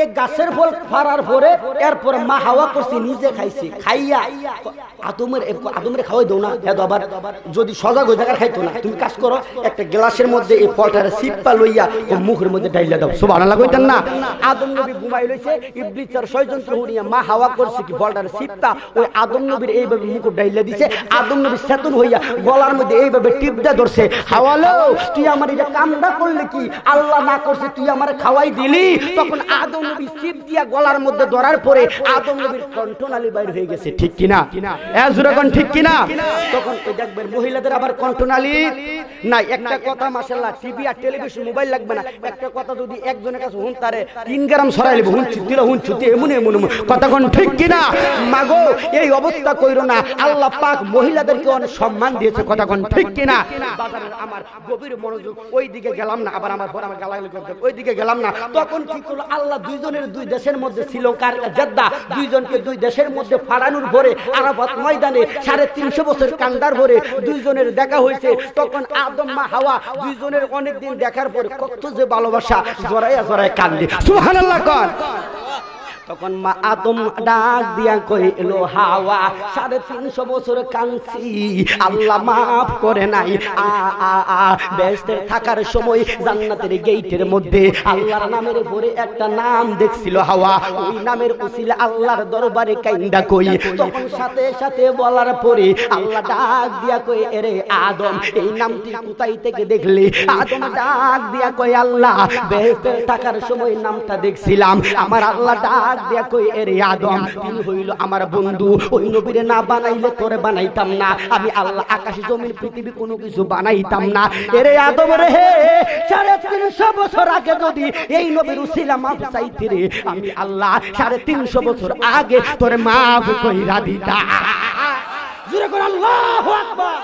এই গাছের ফল ফারার পরে এরপর মা হাওয়া করছে নিজে খাইছে খাইয়া আদমের খাওয়াই দাও না এত আবার যদি সজাগ হয়ে থাকার খাইতো না তুমি কাজ করো একটা গ্লাসের মধ্যে এই ফলটার সিপ্পা লইয়া ও মুখের মধ্যে ডাইলা দাও সুবহানাল্লাহ কইতেন না আদম নবী ঘুমাই লইছে ইবলিসের ষড়যন্ত্র হইয়া মা হাওয়া করছে কি ফলটার সিপ্পা ওই আদম নবীর এইভাবে মুখ ডাইলা দিছে আদম নবী চেতন হইয়া গলার মধ্যে এইভাবে টিপ দা ধরছে হাওয়ালো তুই আমার এই যে কামটা করলে কি আল্লাহ না করছে তুই আমার খাওয়াই দিলি তখন আদম নবী টিপ দিয়া গলার মধ্যে ধরার পরে আদম নবীর কণ্ঠনালী বাইর হয়ে গেছে ঠিক কিনা এজরকন ঠিক কিনা তখন ওই দেখবেন মহিলাদের আবার কণ্ঠনালী নাই একটা কথা মাশাআল্লাহ টিভি আর টেলিভিশন মোবাইল লাগবে না একটা কথা যদি একজনের কাছে হুন তারে 3 গ্রাম ছড়াইলে হুন ছুটি এমন কথা কোন ঠিক কিনা মাগো এই অবস্থা কইরো না আল্লাহ পাক মহিলাদেরকে অনেক সম্মান দিয়েছে কথা কোন ঠিক কিনা বাজারের আমার গভীর মনোযোগ ওই দিকে গেলাম না আবার আমার পর আমার গালাগালি করতে ওই দিকে গেলাম না তখন কি করলো আল্লাহ দুইজনের দুই দেশের মধ্যে ছিল কার জেদ্দা দুইজনকে দুই দেশের মধ্যে ফাড়ানোর পরে আরাফাত ময়দানে 350 বছর কান্দার পরে দুইজনের দেখা হয়েছে তখন আদম মা হাওয়া দুইজনের অনেক দিন দেখার পরে কত যে ভালোবাসা জড়াইয়া কান্দে সুবহানাল্লাহ কর তখন মা আদম ডাক দিয়া কইলো হাওয়া 350 বছর কাঁদছি আল্লাহ মাফ করে নাই বেহেশতে থাকার সময় জান্নাতের গেটের মধ্যে আল্লাহর নামের উপরে একটা নাম দেখছিল হাওয়া ওই নামের উসিলা আল্লাহর দরবারে কাইন্দা কই তখন সাথে সাথে বলার পরে আল্লাহ ডাক দিয়া কই এরে আদম এই নামটি কোথায় থেকে দেখলি আদম ডাক দিয়া কই আল্লাহ বেহেশতে থাকার সময় নামটা দেখছিলাম আমার আল্লাহ ডাক দিয়া কই এরে আদম তুমি হইল আমার বন্ধু ওই নবীরে না বানাইলে তোরে বানাইতাম না আমি আল্লাহ আকাশ জমিন পৃথিবী কোনো কিছু বানাইতাম না এরে আদম রে 350 বছর আগে যদি এই নবীর উসিলা মাফ চাইতে রে আমি আল্লাহ 350 বছর আগে তোরে মাফ কইরা দিতা জোরে করে আল্লাহু আকবার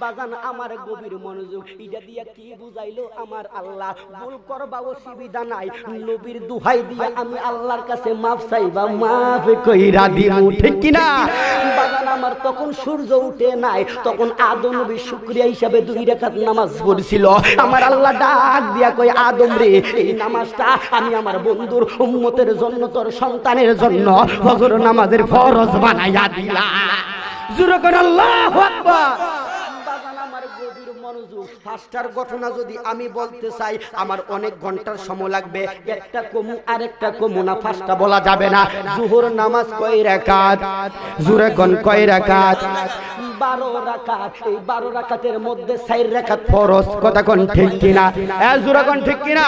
বাজান আমার গভীর মনোযোগ এটা দিয়া কি বুঝাইলো আমার আল্লাহ ভুল করবা অসুবিধা নাই নবীর দুহাই দিয়া আমি আল্লাহর কাছে মাফ চাইবা মাফ কইরা দিমু ঠিক কি না বাজান আমার তখন সূর্য উঠে নাই তখন আদম নবী শুকরিয়া হিসাবে 2 রাকাত নামাজ পড়ছিল আমার আল্লাহ ডাক দিয়া কই আদম রে এই নামাজটা আমি আমার বন্ধুর উম্মতের জন্য তোর সন্তানের জন্য ফজর নামাজের ফরজ বানাইয়া দিলা জোরে করে আল্লাহু আকবার ফাস্টার ঘটনা যদি আমি বলতে চাই আমার অনেক ঘন্টার সময় লাগবে একটা কমু আরেকটা কমু না ফাস্টা বলা যাবে না যোহর নামাজ কয় রাকাত জোরে কোন কয় রাকাত 12 রাকাত এই 12 রাকাতের মধ্যে 4 রাকাত ফরজ কথা কোন ঠিক কিনা জোরে কোন ঠিক কিনা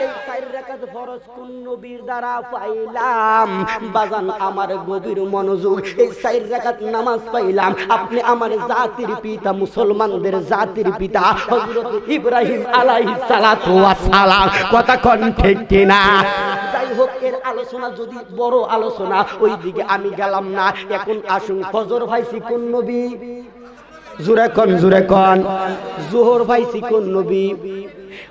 এই 4 রাকাত ফরজ কোন নবীর দ্বারা পাইলাম বাজান আমার গভীর মনোযোগ এই 4 রাকাত নামাজ পাইলাম আপনি আমার জাতির পিতা মুসলমানদের জাতির পিতা হযরত ইব্রাহিম আলাইহিস সালাতু ওয়াস সালাম কথা কোন ঠিক কিনা যাই হোক এর আলোচনা যদি বড় আলোচনা ওই দিকে আমি গেলাম না এখন আসুন ফজর ভাইছি কোন নবী জোরে কোন যোহর ভাইছি কোন নবী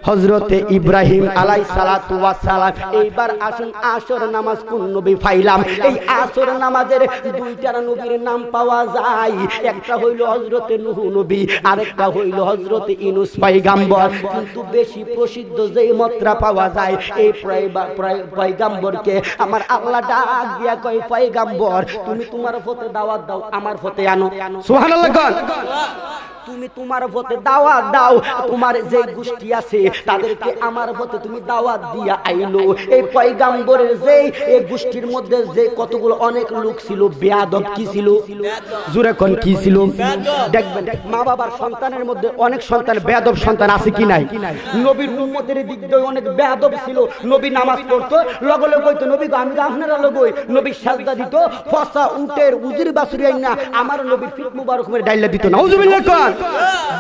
হযরতে ইব্রাহিম আলাইহিস সালাতু ওয়াস সালাম এইবার আসুন আসর নামাজ কোন নবী পাইলাম এই আসর নামাজের দুইটা নবীর নাম পাওয়া যায় একটা হইল হযরতে নূহ নবী আরেকটা হইল হযরতে ইউনূস পয়গম্বর কিন্তু বেশি প্রসিদ্ধ যেই মাত্রা পাওয়া যায় এই পয়গম্বরকে আমার আল্লাহ ডাক দিয়া কয় পয়গম্বর তুমি তোমার পথে দাওয়াত দাও আমার পথে আনো সুবহানাল্লাহ তুমি তোমার পথে দাওয়াত দাও তোমার যে গোষ্ঠী আছে তাদেরকে আমার পথে তুমি দাওয়াত দিয়া আইলো এই পয়গম্বরের যে এই গোষ্ঠীর মধ্যে যে কতগুলো অনেক লোক ছিল বেয়াদব কি ছিল জোরে কোন কি ছিল দেখবেন মা বাবার সন্তানের মধ্যে অনেক সন্তান বেয়াদব সন্তান আছে কি নাই নবীর উম্মতের দিক দিয়ে অনেক বেয়াদব ছিল নবী নামাজ পড়তো লগে লগে কইতো নবী আমি আপনারা লগই নবী সাজদা দিত ফসা উটের উজির বাসুরি আইনা আমার নবীর ফিট মুবারক মেরে ডাইলা দিত নাউজুবিল্লাহ কোন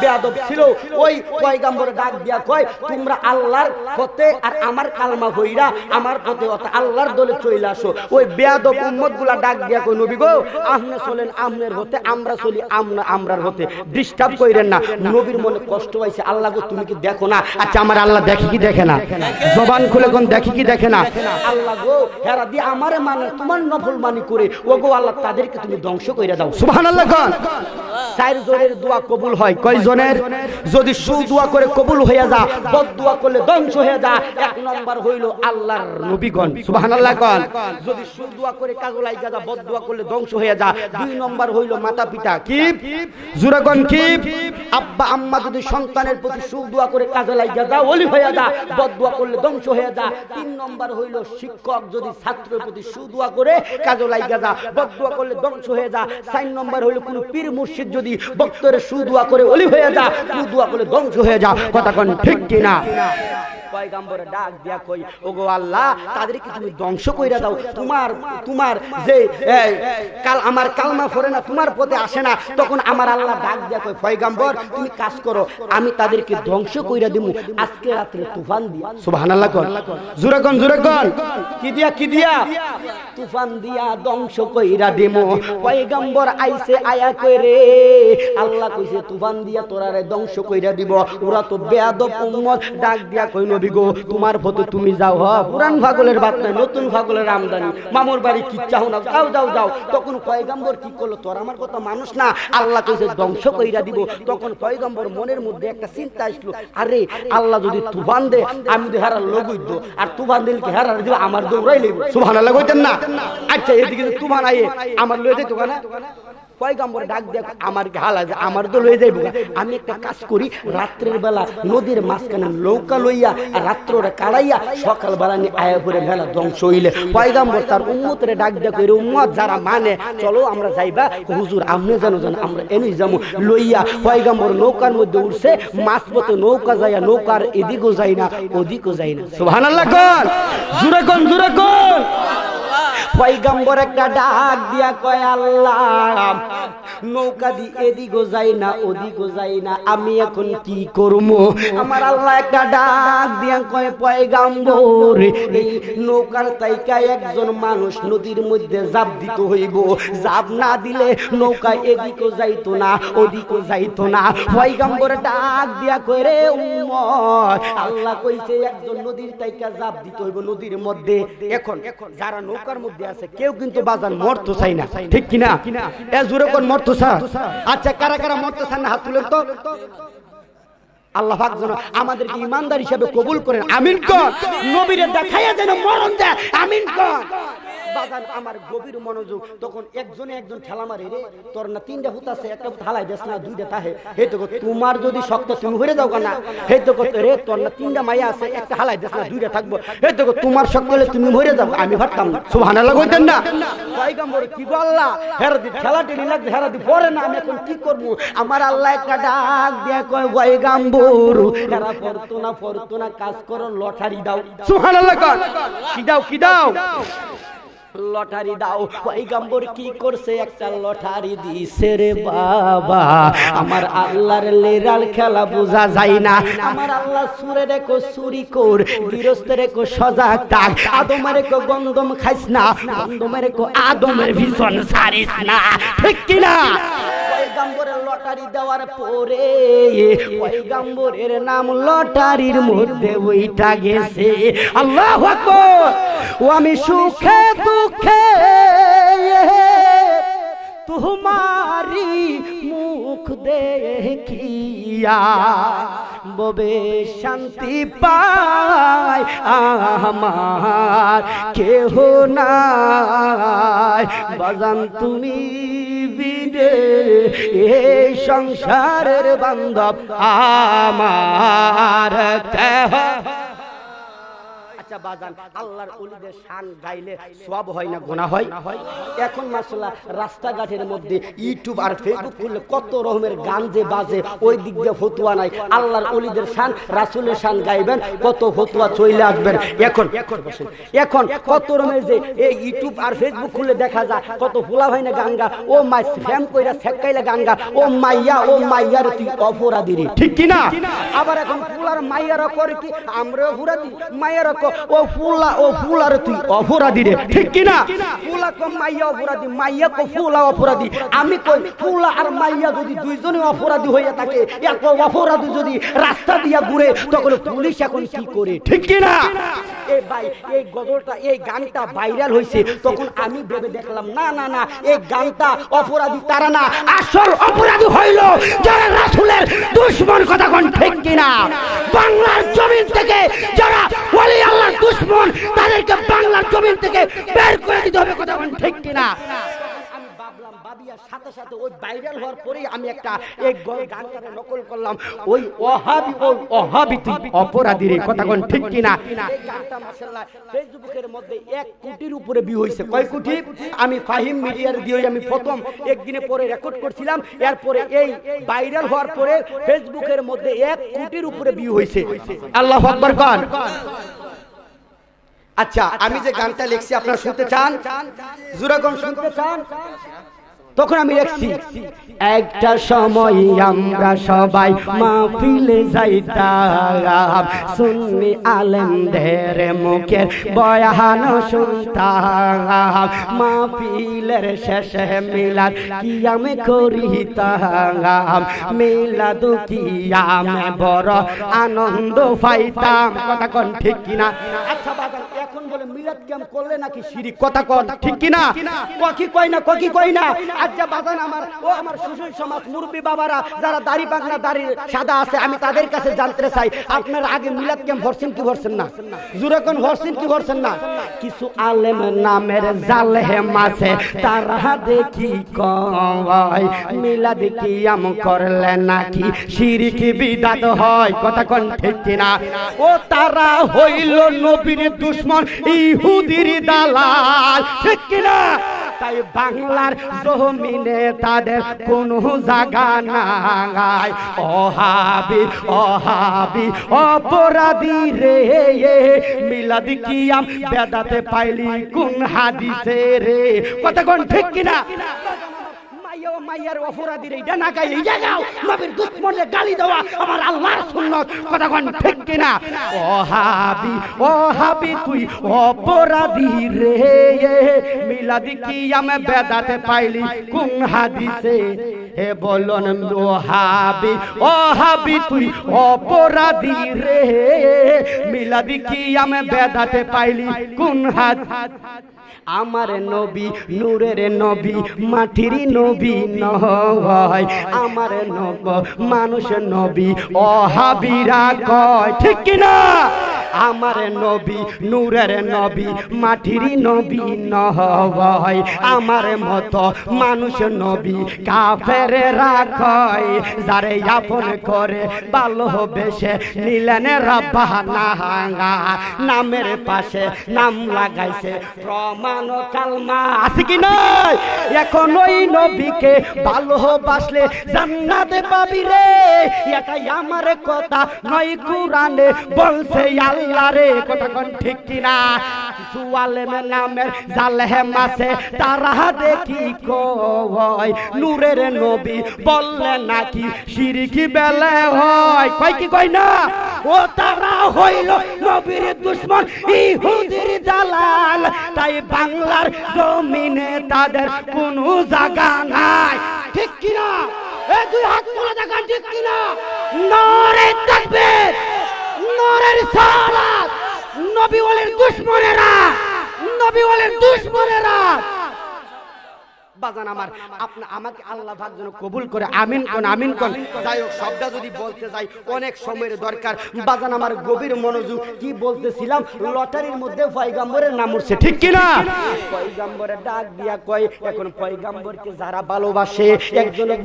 বেয়াদব ছিল ওই পয়গম্বর ডাক দিয়া কয় তোমরা আল্লাহর পথে আর আমার কালমা কইরা আমার পথে আল্লাহর দলে চলে আসো ওই বেয়াদব উম্মতগুলা ডাক দিয়া কয় নবী গো আপনি চলেন আমনের পথে আমরা চলি আমরার পথে ডিস্টার্ব কইরেন না নবীর মনে কষ্ট হইছে আল্লাহ গো তুমি কি দেখো না আচ্ছা আমার আল্লাহ দেখি কি দেখে না জবান খুলে কোন দেখি কি দেখে না আল্লাহ গো হেরা দি আমারে মানে তোমার নফল মানি করে ও গো আল্লাহ তাদেরকে তুমি ধ্বংস কইরা দাও সুবহানাল্লাহ কোন চার জনের দোয়া কবুল হয়। কয় জনের? যদি সুদোয়া করে কবুল হয়ে যা, বদদোয়া করলে ধ্বংস হয়ে যা। এক নম্বর হইল আল্লাহর নবীগণ, সুবহানাল্লাহ কোন। যদি সুদোয়া করে কাজে লাগা যা, বদদোয়া করলে ধ্বংস হয়ে যা। দুই নম্বর হইল মাতা পিতা, কি জুরাগণ, কি আব্বা আম্মা যদি সন্তানের প্রতি সুদোয়া করে কাজে লাগা যা, ওলি হয়ে যা, বদদোয়া করলে ধ্বংস হয়ে যা। তিন নম্বর হইল শিক্ষক যদি ছাত্রের প্রতি সুদোয়া করে কাজে লাগা যা, বদদোয়া করলে ধ্বংস হয়ে যা। চার নম্বর হইল কোন পীর মুর্শিদ যদি ভক্তরে সুদোয়া করে ওলি হয়ে যা, সুদোয়া করে ধ্বংস হয়ে যা। কথা কোন ঠিক কিনা? পয়গম্বরে ডাক দিয়া কই, ওগো আল্লাহ, তাদেরকে তুমি ধ্বংস কইরা দাও। তোমার যে কাল আমার কালমা পড়ে না, তোমার পথে আসে না, তখন আমার আল্লাহ ডাক দিয়া কই, পয়গম্বর তুমি কাজ করো, আমি তাদেরকে ধ্বংস কইরা দিমু আজকে রাতে তুফান দিয়া। সুবহানাল্লাহ কোন, জোরে কোন, জোরে কোন। কি দিয়া? কি দিয়া? তুফান দিয়া ধ্বংস কইরা দিমু। পয়গম্বর আইছে, আয়া কইরে আল্লাহ কইছে তুফান দিয়া তোরারে ধ্বংস কইরা দিব। ওরা তো বেয়াদব উম্মত। ডাক দিয়া কই, নবী গো, তোমার পথে তুমি যাও। পুরান পাগলের বাত নাই, নতুন পাগলের আমদানি। মামুর বাড়ি কি চাও না, যাও যাও যাও। তখন পয়গম্বর কি করলো, তোর আমার কথা মানুষ না, আল্লাহ কইছে ধ্বংস কইরা দিব। তখন পয়গম্বর মনের মধ্যে একটা চিন্তা আসলো, আরে আল্লাহ যদি তুফান দে, আমি তো হেরার লগইদ, আর তুফান দিল কি হেরার দিব, আমার দৌড়াই লইব। সুবহানাল্লাহ কইতেন না? আচ্ছা, এদিকে তুফান আইয়ে আমার লয়ে যাইতো না। পয়গম্বর ডাক দেখ, আমার হাল আছে, আমার তো লয়ে যাইব। আমি একটা কাজ করি, রাত্রের বেলা নদীর মাঝখানে নৌকা লইয়া আর রাত্রটা কাড়াইয়া সকাল বেলা নিয়ে আয়া করে মেলা ধ্বংস হইলে। পয়গম্বর তার উম্মতরে ডাক দেখ, উম্মত যারা মানে চলো আমরা যাইবা, হুজুর আমনে জানো জান, আমরা এনেই যাবো লইয়া। পয়গম্বর নৌকার মধ্যে উঠছে, মাঝপথে নৌকা যাইয়া নৌকার এদিকও যাই না ওদিকও যাই না। সুবহানাল্লাহ কোন, জোরে কোন, জোরে কোন। পয়গম্বর একটা ডাক দিয়া কয়, আল্লাহ নৌকা দি এদিকও যাই না ওদিকও যাই না, আমি এখন কি করবো? আমার আল্লাহ একটা ডাক দিয়া কয়, পয়গম্বর এই নৌকার তাইকা একজন মানুষ নদীর মধ্যে জাপ দিতে হইব। জাপ না দিলে নৌকা এদিকও যাইতো না ওদিকও যাইতো না। পয়গম্বর ডাক দিয়া কয়, রে উম্মত, আল্লাহ কইছে একজন নদীর তাইকা জাপ দিতে হইব নদীর মধ্যে। এখন যারা নৌকার মধ্যে আছে কেউ কিন্তু বাজান মরতে চাই না, ঠিক কিনা? এ জোরে কোন, মরতে চায়? আচ্ছা, কারা কারা মরতে চান না হাত তুলেন তো। আল্লাহ পাক যেন আমাদেরকে ইমানদার হিসেবে কবুল করেন, আমিন কোন। নবীরে দেখাইয়া যেন মরণ দেয়, আমিন কোন। বাজান আমার গভীর মনোযোগ। তখন একজনে একজন ঠেলা মারে, রে তোর না তিনটা হুত আছে, একটা হুত হালাই দেশ না, দুইটা তাহে। হে তো তোমার যদি শক্ত তুমি হয়ে যাও না, হে তো রে তোর না তিনটা মাইয়া আছে, একটা হালাই দেশ না, দুইটা থাকবো। হে তো তোমার শক্ত হলে তুমি মরে যাও, আমি ভাবতাম না। সুবহানাল্লাহ কইতেন না? পয়গম্বর কি বললা, হেরাদি ঠেলা টেলি লাগছে, হেরাদি পরে না, আমি এখন কি করবো? আমার আল্লাহ একটা ডাক দিয়া কয়, পয়গম্বর হেরা পড়তো না, কাজ করো, লটারি দাও। সুবহানাল্লাহ কর, কি দাও, কি দাও? লটারি দাও। পয়গম্বর কি করছে, একটা লটারি দিছে রে বাবা। আমার আল্লাহর লীলার খেলা বোঝা যায় না। আমার আল্লাহ সুরে রেখো চুরি কর, গৃহস্থে রেখো সজাগ থাক, আদমের রেখো গন্ধম খাইস না, গন্ধমের রেখো আদমের ভীষণ ছাড়িস না, ঠিক কিনা? পয়গম্বরের লটারি দেওয়ার পরে পয়গম্বরের নাম লটারির মধ্যে ওইটা গেছে। আল্লাহু আকবার। ও আমি সুখে দুঃখে तुम्हारी मुख देखिया बबे शांति पाय आमार केह नाय बाजान तुमी बिने ए संसारेर बान्धव आमार केह। বাজান আল্লাহর ওলিদের শান গাইলে সওয়াব হয় না গুনাহ হয়? এখন মাশাআল্লাহ রাস্তাঘাটের মধ্যে ইউটিউব আর ফেসবুক খুললে কত রকমের গান যে বাজে, ওই দিক দিয়ে ফতোয়া নাই। আল্লাহর ওলিদের শান রাসূলের শান গাইবেন, কত ফতোয়া চলে আসবেন। এখন কত রকমের যে এই ইউটিউব আর ফেসবুক খুললে দেখা যায় কত ফুলা ভাই না গান গা, ও মাই ফ্যাম কইরা ছেকাইলা গান গা, ও মাইয়ার তুই অপরাধী রে, ঠিক কি না? আবার এখন ফুলার মাইয়ারা করে কি, আমরাও অপরাধী, মাইয়ারা ও ফুলার তুই অপরাধী রে, ঠিক কি না? ফুলা কম মাইয়া অপরাধী, মাইয়া কো ফুলা অপরাধী। আমি কই ফুলা আর মাইয়া যদি দুইজনে অপরাধী হইয়া থাকে, এক অপরাধী যদি রাস্তা দিয়া ঘুরে, তখন পুলিশ এখন কি করে, ঠিক কি না? এই ভাই এই গজলটা, এই গানটা ভাইরাল হইছে, তখন আমি ভেবে দেখলাম না না না, এই গানটা অপরাধী তারা না, আসল অপরাধী হইল যারা রাসূলের দুশমন, কথা কোন ঠিক কি না? বাংলার জমিন থেকে যারা ওলি আল্লাহর দুশমন, তাদেরকে বাংলার জমিন থেকে বের করে দিতে হবে, কথা কোন ঠিক কি না? আমি ভাবলাম, ভাবিয়ার সাথে সাথে ওই ভাইরাল হওয়ার পরেই আমি একটা এই গানটাকে নকল করলাম, ওই ওহাবি তুই অপরাধী রে, কথা কোন ঠিক কি না? এই গানটা মাশাআল্লাহ ফেসবুকের মধ্যে 1 কোটির উপরে ভিউ হইছে। কয় কোটি? আমি ফাহিম মিডিয়ার দিয়ে আমি প্রথম একদিনে পরে রেকর্ড করছিলাম, এরপরে এই ভাইরাল হওয়ার পরে ফেসবুকের মধ্যে 1 কোটির উপরে ভিউ হইছে। আল্লাহু আকবার কোন। আচ্ছা, আমি যে গানটা লিখছি আপনারা শুনতে চান? জোরাগণ শুনতে চান? তখন আমি লিখছি, একটা সময় আমরা সবাই মাহফিলে যাইতাম, সুন্নি আলেমদের মুখের বয়ান শুনতাম, মাহফিলের শেষে মিলাদ কিয়াম করিতাম, মিলাদ কিয়ামে বড় আনন্দ পাইতাম, কথা কোন ঠিক কিনা? আচ্ছা বাজান, এখন বলে মিলাদ কিয়াম করলে নাকি শিরিক, কথা কোন ঠিক কিনা? কি কই না, কি কই না? আচ্ছা বাজান, আমার সুশীল সমাজ মুরব্বী বাবারা যারা দাড়ি পাগনা দাড়ি সাদা আছে, আমি তাদের কাছে জানতে চাই, আপনারা আগে মিলাদ কিয়াম ভরছেন কি ভরছেন না? জোরে কোন, ভরছেন কি ভরছেন না? কিছু আলেম নামের জালেম আছে, তারা দেখি কয় মিলাদ কিয়াম করলে নাকি শিরিক বিদআত হয়, কথা কোন ঠিক কিনা? ও তারা হইল নবীর দুশমন, ইহুদির দালাল, ঠিক কিনা? তাই বাংলার জমিনে তাদের কোনো জায়গা নাই। ওহাবি অপরাধী রে, মিলাদ কিয়াম বেদাতে পাইলি কোন হাদিসে রে, কথা কোন ঠিক কিনা? মাইয়ার অপরাধী রে, এটা না গাইলে যাও নবীর দুশমনে গালি দেওয়া আমার আল্লাহর সুন্নাত, কথা কোন ঠিক কিনা? ওহাবি তুই অপরাধী রে, মিলাদ কিয়াম বেদাতে পাইলি কোন হাদিসে, হে বলুন ওহাবি তুই অপরাধী রে, মিলাদ কিয়াম বেদাতে পাইলি কোন হাদিসে? আমার নবী নূরের নবী, মাটির নবী নয়, আমার মানুষ নবী ওহাবিরা কয়, ঠিক কিনা? আমার নবী নূরের নবী, মাটির নবী নয়, আমার মতো মানুষ নবী কাফেরেরা কয়, যারে আপন করে ভালোবেসে নিলেন রাব্বানা, নামের পাশে নাম লাগাইছে প্রমাণ কালমা, আছে কি নাই? এখন ওই নবীকে ভালোবাসলে জান্নাতে পাবি রে, এটাই আমার কথা নয়, কুরআনে বলছে আল্লাহ রে, কথা কোন ঠিক কিনা? কিছু আলেম নামের জালেম আছে, তারা দেখি কয় নূরের নবী বললে নাকি শিরক বেলে হয়, কয় কি কয় না? ও তারা হইল নবীর দুশমন, ইহুদির দালাল, তাই বাংলার জমিনে তাদের কোনো জায়গা নাই, ঠিক কিনা? এই দুই হাত তুলে দেখান, ঠিক কিনা? নারে তাকবীর, নারে রিসালাত, নবী ওয়ালির দুশমনেরা, নবী ওয়ালির দুশমনেরা। বাজান আমার, আমাকে আল্লাহ পাক যেন কবুল করে, আমিন কোন, আমিন কোন। যাই হোক, শব্দ যদি বলতে যাই অনেক সময়ের দরকার। বাজান আমার গভীর মনোযোগ, কি বলতেছিলাম? লটারির মধ্যে পয়গম্বরের নাম উঠছে, ঠিক কিনা? পয়গম্বরের ডাক দিয়া কয়, এখন পয়গম্বরকে যারা ভালোবাসে, একজনের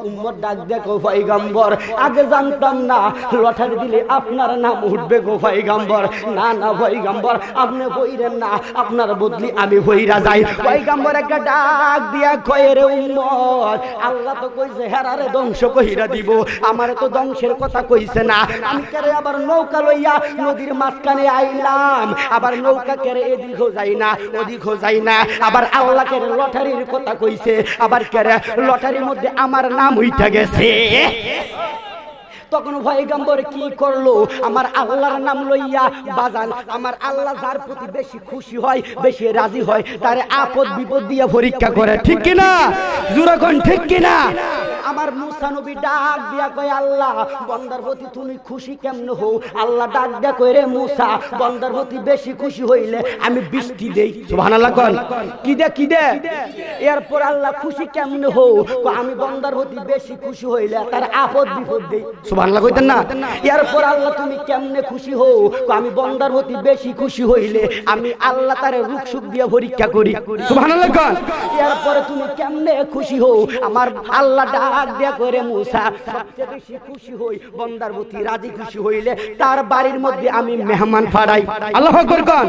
উম্মত ডাক দিয়া কয়, পয়গম্বর আগে জানতাম না লটারি দিলে আপনার নাম উঠবে গো পয়গম্বর। না না পয়গম্বর, আপনি হইরেন না, আপনার বদলি আমি হইরা যাই। পয়গম্বর একটা ডাক দিয়া কয়, রে উম্মত, আল্লাহ তো কইছে হেরারে ধ্বংস কইরা দিব, আমারে তো ধ্বংসের কথা কইছে না। আমি কেরে আবার নৌকা লইয়া নদীর মাঝখানে আইলাম, আবার নৌকা কেরে এদিকও যাই না ওদিকও যাই না, আবার আল্লাহ কেরে লটারির কথা কইছে, আবার কেরে লটারির মধ্যে আমার নাম উইঠা গেছে। তখন পয়গম্বর কি করলো? আমার আল্লাহর নাম লইয়া বাজান, আমার আল্লাহ যার প্রতি বেশি খুশি হয়, বেশি রাজি হয়, তারে আপদ বিপদ দিয়ে পরীক্ষা করে। ঠিক কিনা? জোরে কোন ঠিক কিনা? আমার মুসা নবী ডাক দিয়া কয়, আল্লাহ বান্দার প্রতি তুমি খুশি কেমনে হও? আল্লাহ ডাক দিয়া কয়, রে মুসা, বান্দার প্রতি বেশি খুশি হইলে আমি বৃষ্টি দেই। সুবহানাল্লাহ কোন কি দে কি দে? এরপর আল্লাহ খুশি কেমনে হও? আমি বান্দার প্রতি বেশি খুশি হইলে তার আপদ বিপদ দেই। সুবহানাল্লাহ কইতেন না? এরপর আল্লাহ তুমি কেমনে খুশি হও? আমি বান্দার প্রতি বেশি খুশি হইলে আমি আল্লাহ তারে রূপ সুখ দিয়ে পরীক্ষা করি। সুবহানাল্লাহ কোন? এরপরে তুমি কেমনে খুশি হও? আমার আল্লাহ ডাক দিয়া করে, মুসা সবচেয়ে বেশি খুশি হই বান্দার প্রতি রাজি খুশি হইলে তার বাড়ির মধ্যে আমি মেহমান ফাড়াই। আল্লাহু আকবার কোন?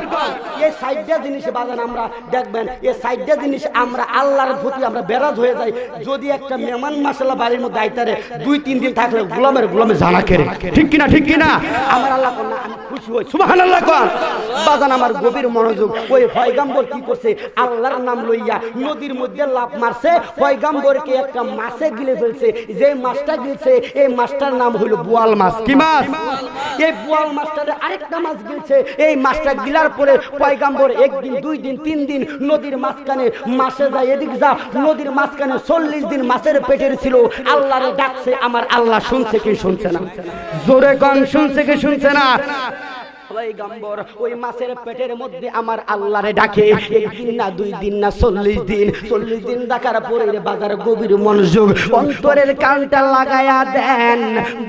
এই সাইডটা জিনিস বাজান আমরা দেখবেন, এই সাইডটা জিনিস আমরা আল্লাহর প্রতি আমরা বেরাজ হয়ে যাই। যদি একটা মেহমান মাশাআল্লাহ বাড়ির মধ্যে আইতারে 2-3 দিন থাকলে গোলামে জানা করে। ঠিক কিনা? ঠিক কিনা? আমার আল্লাহ কোন আমি খুশি হই। সুবহানাল্লাহ কোন? বাজান আমার গভীর মনোযোগ। ওই পয়গম্বর কি করছে? আল্লাহর নাম লইয়া নদীর মধ্যে লাফ মারছে, পয়গম্বরকে একটা মাছে গিলে ফেলছে। যে মাছটা গিলছে এই মাছটার নাম হলো বোয়াল মাছ। কি মাছ? এই বোয়াল মাছটারে আরেকটা মাছ গিলছে। এই মাছটা গিলার পরে পয়গম্বর 1 দিন 2 দিন 3 দিন নদীর মাঝখানে মাছে যায়, এদিক যা, নদীর মাঝখানে 40 দিন মাছের পেটের ছিল। আল্লাহরে ডাকছে, আমার আল্লাহ শুনছে কি শুনছে না? জোরে কোন শুনছে কি শুনছে না? পয়গম্বর ওই মাছের পেটের মধ্যে আমার আল্লাহরে ডাকে। 1 দিন না 2 দিন না 40 দিন ডাকার পরে বাজার গভীর মনোযোগ অন্তরের কানটা লাগায়া দেন।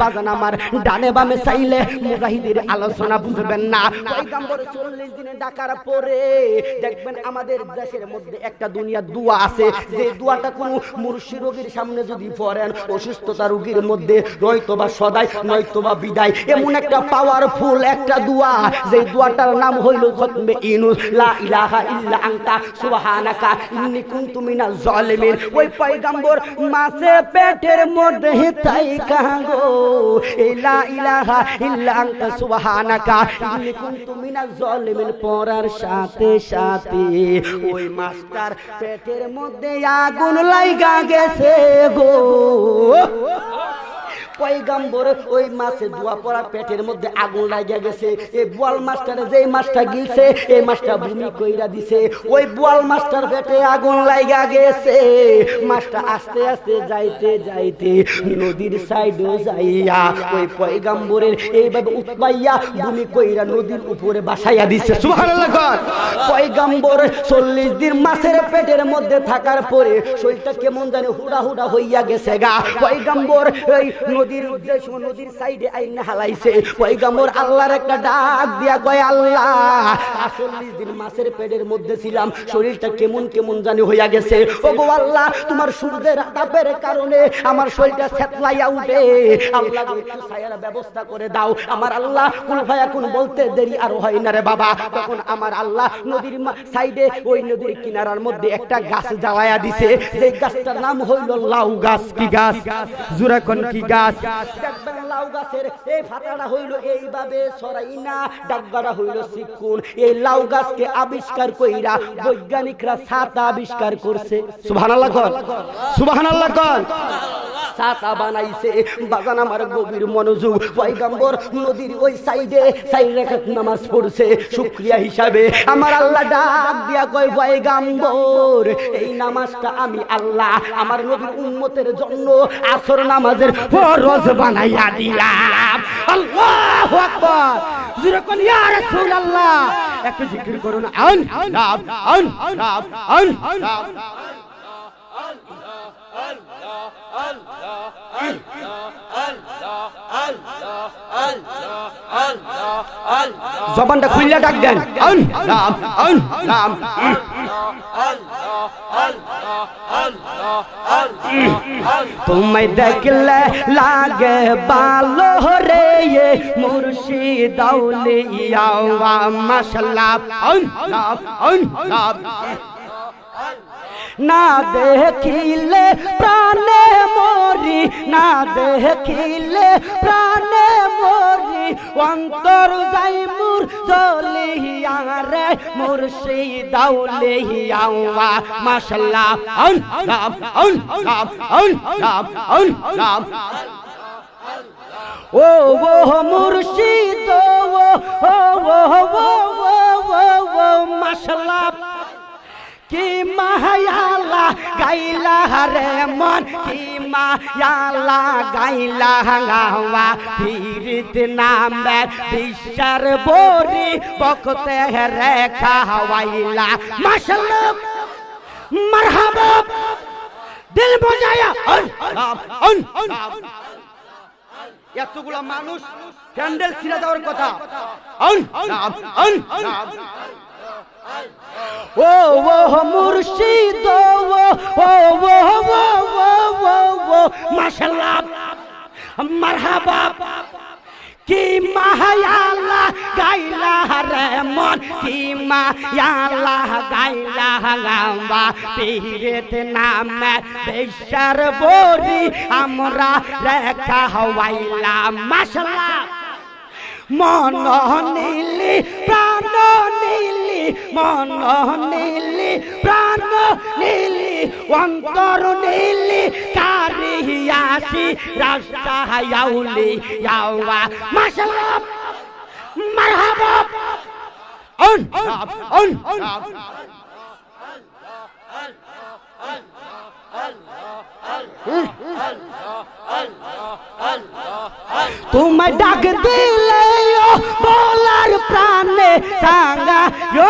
বাজান আমার ডানে বামে চাইলে মুজাহিদের আলোচনা বুঝবেন না। পয়গম্বর 40 দিনে ডাকার পরে দেখবেন আমাদের দেশের মধ্যে একটা দুনিয়া দোয়া আছে, যে দোয়াটা কোন মুর্শিদ রোগীর সামনে যদি পড়েন, অসুস্থতা রোগীর মধ্যে নয়তোবা সদাই নয়তোবা বিদায়, এমন একটা পাওয়ারফুল একটা দোয়া, যে দোয়াটার নাম হইল খতমে ইউনূস, লা ইলাহা ইল্লা আনতা সুবহানাকা ইন্নী কুনতু মিনাজ জালিমিন। ওই পয়গম্বর মাছে পেটের মধ্যে তাই কাগো, লা ইলাহা ইল্লা আনতা সুবহানাকা ইন্নী কুনতু মিনাজ জালিমিন পড়ার সাথে সাথে ওই মাছটার পেটের মধ্যে আগুন লাইগা গেছে গো। পয়গম্বর ওই মাছে দোয়া পড়া পেটের মধ্যে আগুন লাগিয়া গেছে। এই বোয়াল মাছটারে যেই মাছটা গিলছে এই মাছটা ভূমি কইরা দিছে। ওই বোয়াল মাছটার পেটে আগুন লাগিয়া গেছে। মাছটা আস্তে আস্তে যাইতে যাইতে নদীর সাইডে যাইয়া ওই পয়গম্বরের এইভাবে উৎপাইয়া ভূমি কইরা নদীর উপরে বাসাইয়া দিছে। সুবহানাল্লাহ। পয়গম্বর 40 দিন মাছের পেটের মধ্যে থাকার পরে শরীরটা কেমন জানি হুড়া হুড়া হইয়া গেছে গা। পয়গম্বর ওই নদীর সাইডে আইনা হালাইছে। পয়গম্বর আল্লাহর একটা ডাক দিয়া কয়, আল্লাহ 40 দিন মাছের পেটের মধ্যে ছিলাম, শরীরটা কেমন কেমন জানি হইয়া গেছে। ওগো আল্লাহ, তোমার সূর্যের তাপের কারণে আমার শরীরটা ছেতলাইয়া উঠে, আল্লাহ একটু ছায়ার ব্যবস্থা করে দাও। আমার আল্লাহ কুল ফায়াকুন বলতে দেরি আর হয় না রে বাবা। তখন আমার আল্লাহ নদীর সাইডে ওই নদীর কিনারার মধ্যে একটা গাছ জ্বালায়া দিছে। যে গাছটার নাম হইল লাউ গাছ। কি গাছ? জোরে কোন কি গাছ? দেখবেন লাউ গাছের এই পাতাটা হইল এইভাবে ছড়াইনা, ডাগবাটা হইল চিকুন। এই লাউ গাছকে আবিষ্কার কইরা বৈজ্ঞানিকরা ছাতা আবিষ্কার করছে। সুবহানাল্লাহ কোন? সুবহানাল্লাহ কোন? ছাতা বানাইছে। বাগান আমার গভীর মনোযোগ। পয়গম্বর নদীর ওই সাইডে 4 রাকাত নামাজ পড়ছে শুকরিয়া হিসাবে। আমার আল্লাহ ডাক দিয়া কয়, পয়গম্বর এই নামাজটা আমি আল্লাহ আমার নবীর উম্মতের জন্য আসর নামাজের ফরজ বানাইয়া দিলাম। আল্লাহু আকবার। জোরে কোন ইয়া রাসূলুল্লাহ। একটু জিকির করুন। আন রাব আন রাব আন রাব। জবানটা খুললে ডাক দেন। আন রাম আন রাম। तुम्हें देखले लागे बालो रे ये मुर्शिद औलिया माशाल्लाह। ना देखिले प्राणे मोरी, ना देखिले प्राणे मोरी, अंतर जाई मुर चलिया रे मुर्शिद औलिया माशाल्लाह। ও মুর্শিদ ও মাশাআল্লাহ কি মায়ালা গাইলা রে মন কি মায়ালা গাইলা গাওয়া পীরিত নামে বিশ্বের বরি বকতে রে খাওয়াইলা মাশাআল্লাহ মারহাবা দিল বজায়া এতগুলা মানুষ ক্যান্ডেল ছিঁড়ে দেওয়ার কথা ও মুর্শিদ মাশাআল্লাহ মারহাবা কি মায়ালা গাইলা রে মন কি মায়ালা গাইলা গাওয়া পীরিত নামে বিশ্বের বরি আমরা রেখা হওয়াইলা মাশাআল্লাহ মন নিলি প্রাণ নিলি মন নিলি প্রাণ নিলি অন্তর নিলি কারিয়াসি রাস্তা ইয়াউলি ইয়াওয়া মাশাআল্লাহ মারহাবা तुम्हें डाक दिले बोलार प्राणे सांगा यो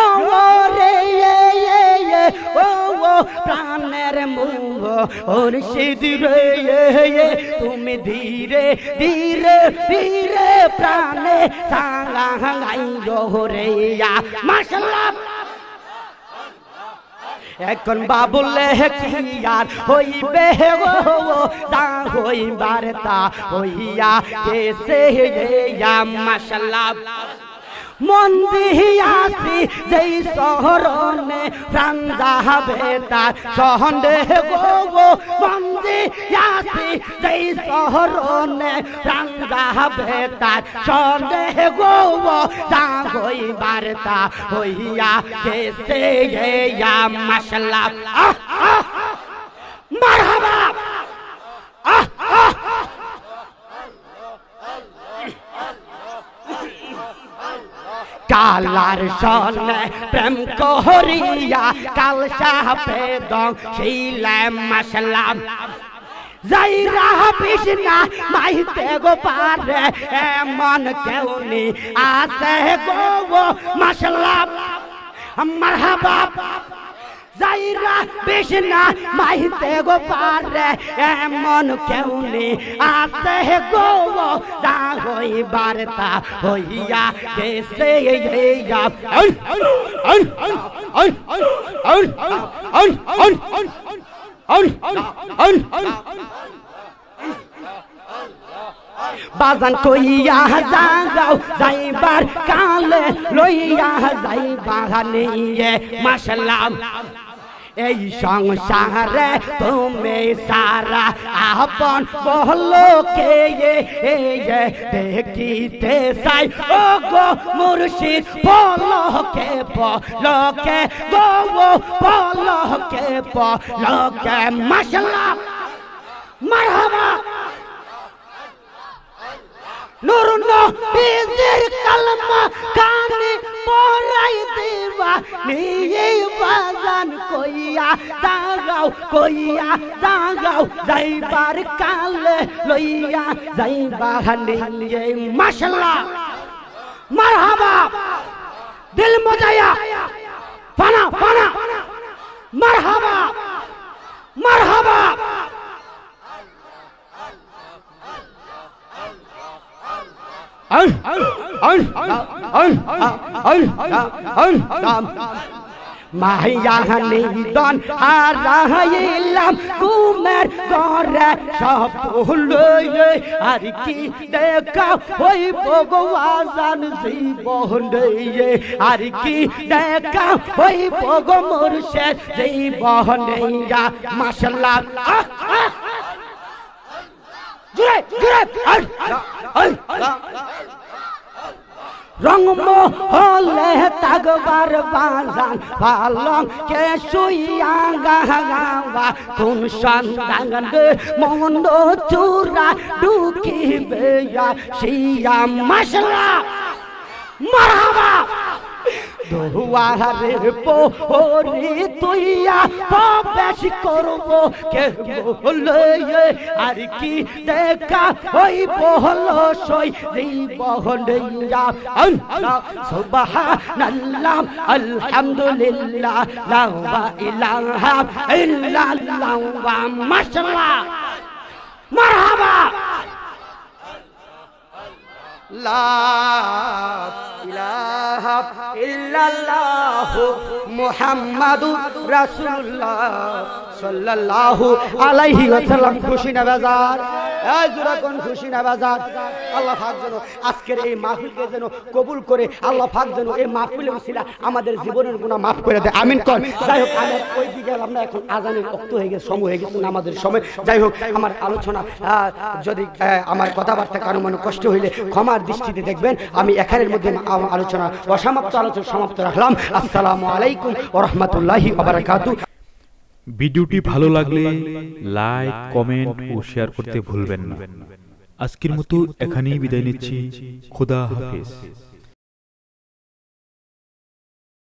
रे ये ओ प्राणेर मुंह और सिद्ध रे तुम्हें धीरे धीरे धीरे प्राणे सांगा गाइयो रे या माशाअल्लाह এখন বাবুলে কি আর হইবে তা হইবার তা হইয়া কেসে ইয়া মাশাআল্লাহ মন দিয়াছি যেই শহরনে প্রাণ যাবে তার সন্দেহ গো মন দিয়াছি যেই শহরনে প্রাণ যাবে তার সন্দেহ গো তা হইবার তা হইয়া কেসে ইয়া মাশাআল্লাহ মারহাবা কালার সনে প্রেম করিয়া কাল সাপে দং শিলে মাশাআল্লাহ যাইরা বিষ্ণা মাইতে গো পারে এমন কেউ নি আছে গো মাশাআল্লাহ মারহাবা যাইরা বিষ্ণা মাইতে গো পারে এমন কেউ নি আছে গো দা হইবার তা হইয়া কেসে ইয়া বাজান কইয়া যাও যাইবার কালে লইয়া যাইবার নিয়ে মাশাআল্লাহ এই সংসারে তুমি সারা আপন বলো কে দেখিতে চাই ও গো মুর্শিদ বলো কে গো বলো কে মাশাআল্লাহ মারহাবা নূর নবীর কালমা কানে পড়াই দেবা নিয়ে বাজান কইয়া দাগাও যাইবার কালে লইয়া যাইবা নিয়ে মাশাআল্লাহ মারহাবা দিল মজায়া ফানা মারহাবা মারহাবা মাইয়া নিদন হারাইলাম কুমের ঘরে সফল আর কি দেখা ওই ভগবান জীবন আর কি দেখা ওই ভগ মুর্শিদ জীবন মাশাআল্লাহ জুরে রংম হলে তাগবার বাজান পালং কে শুইয়া গাওয়া কোন সন্ধান মন্দ চূড়া ঢুকিবে শিয়া মশলা মারহাবা দুয়ারের পোহরে তুইয়া প্রবেশ করব কে বলে আর কি দেখা হইব হলো সই জীবনইয়া সুবহানাল্লাহ আলহামদুলিল্লাহ লা ইলাহা ইল্লাল্লাহ ওয়া মাশাআল্লাহ মারহাবা লা ইলাহা ইল্লাল্লাহু মুহাম্মাদুর রাসূলুল্লাহ সাল্লাল্লাহু আলাইহি ওয়াসাল্লাম। খুশি না বাজার? এই জোরে কোন খুশি না বাজার? আল্লাহ পাক যেন আজকের এই মাহফিলকে যেন কবুল করে, আল্লাহ পাক যেন এই মাহফিলের উসিলা আমাদের জীবনের গুনাহ maaf করে দেয়। আমিন কোন। যাই হোক, আমরা ওই দিকে আমরা এখন আজানের ওয়াক্ত হয়ে গেছে, সময় হয়ে গেছে নামাজের সময়। যাই হোক, আমার আলোচনা যদি আমার কথাবার্তা কারো মনে কষ্ট হইলে ক্ষমার দৃষ্টিতে দেখবেন। আমি এখানের মধ্যে আলোচনা সমাপ্ত রাখলাম। আসসালামু আলাইকুম ওয়া রাহমাতুল্লাহি ওয়া বারাকাতুহু। ভিডিওটি ভালো লাগলে লাইক, কমেন্ট ও শেয়ার করতে ভুলবেন না। আজকের মতো এখানেই বিদায় নিচ্ছি। খোদা হাফেজ।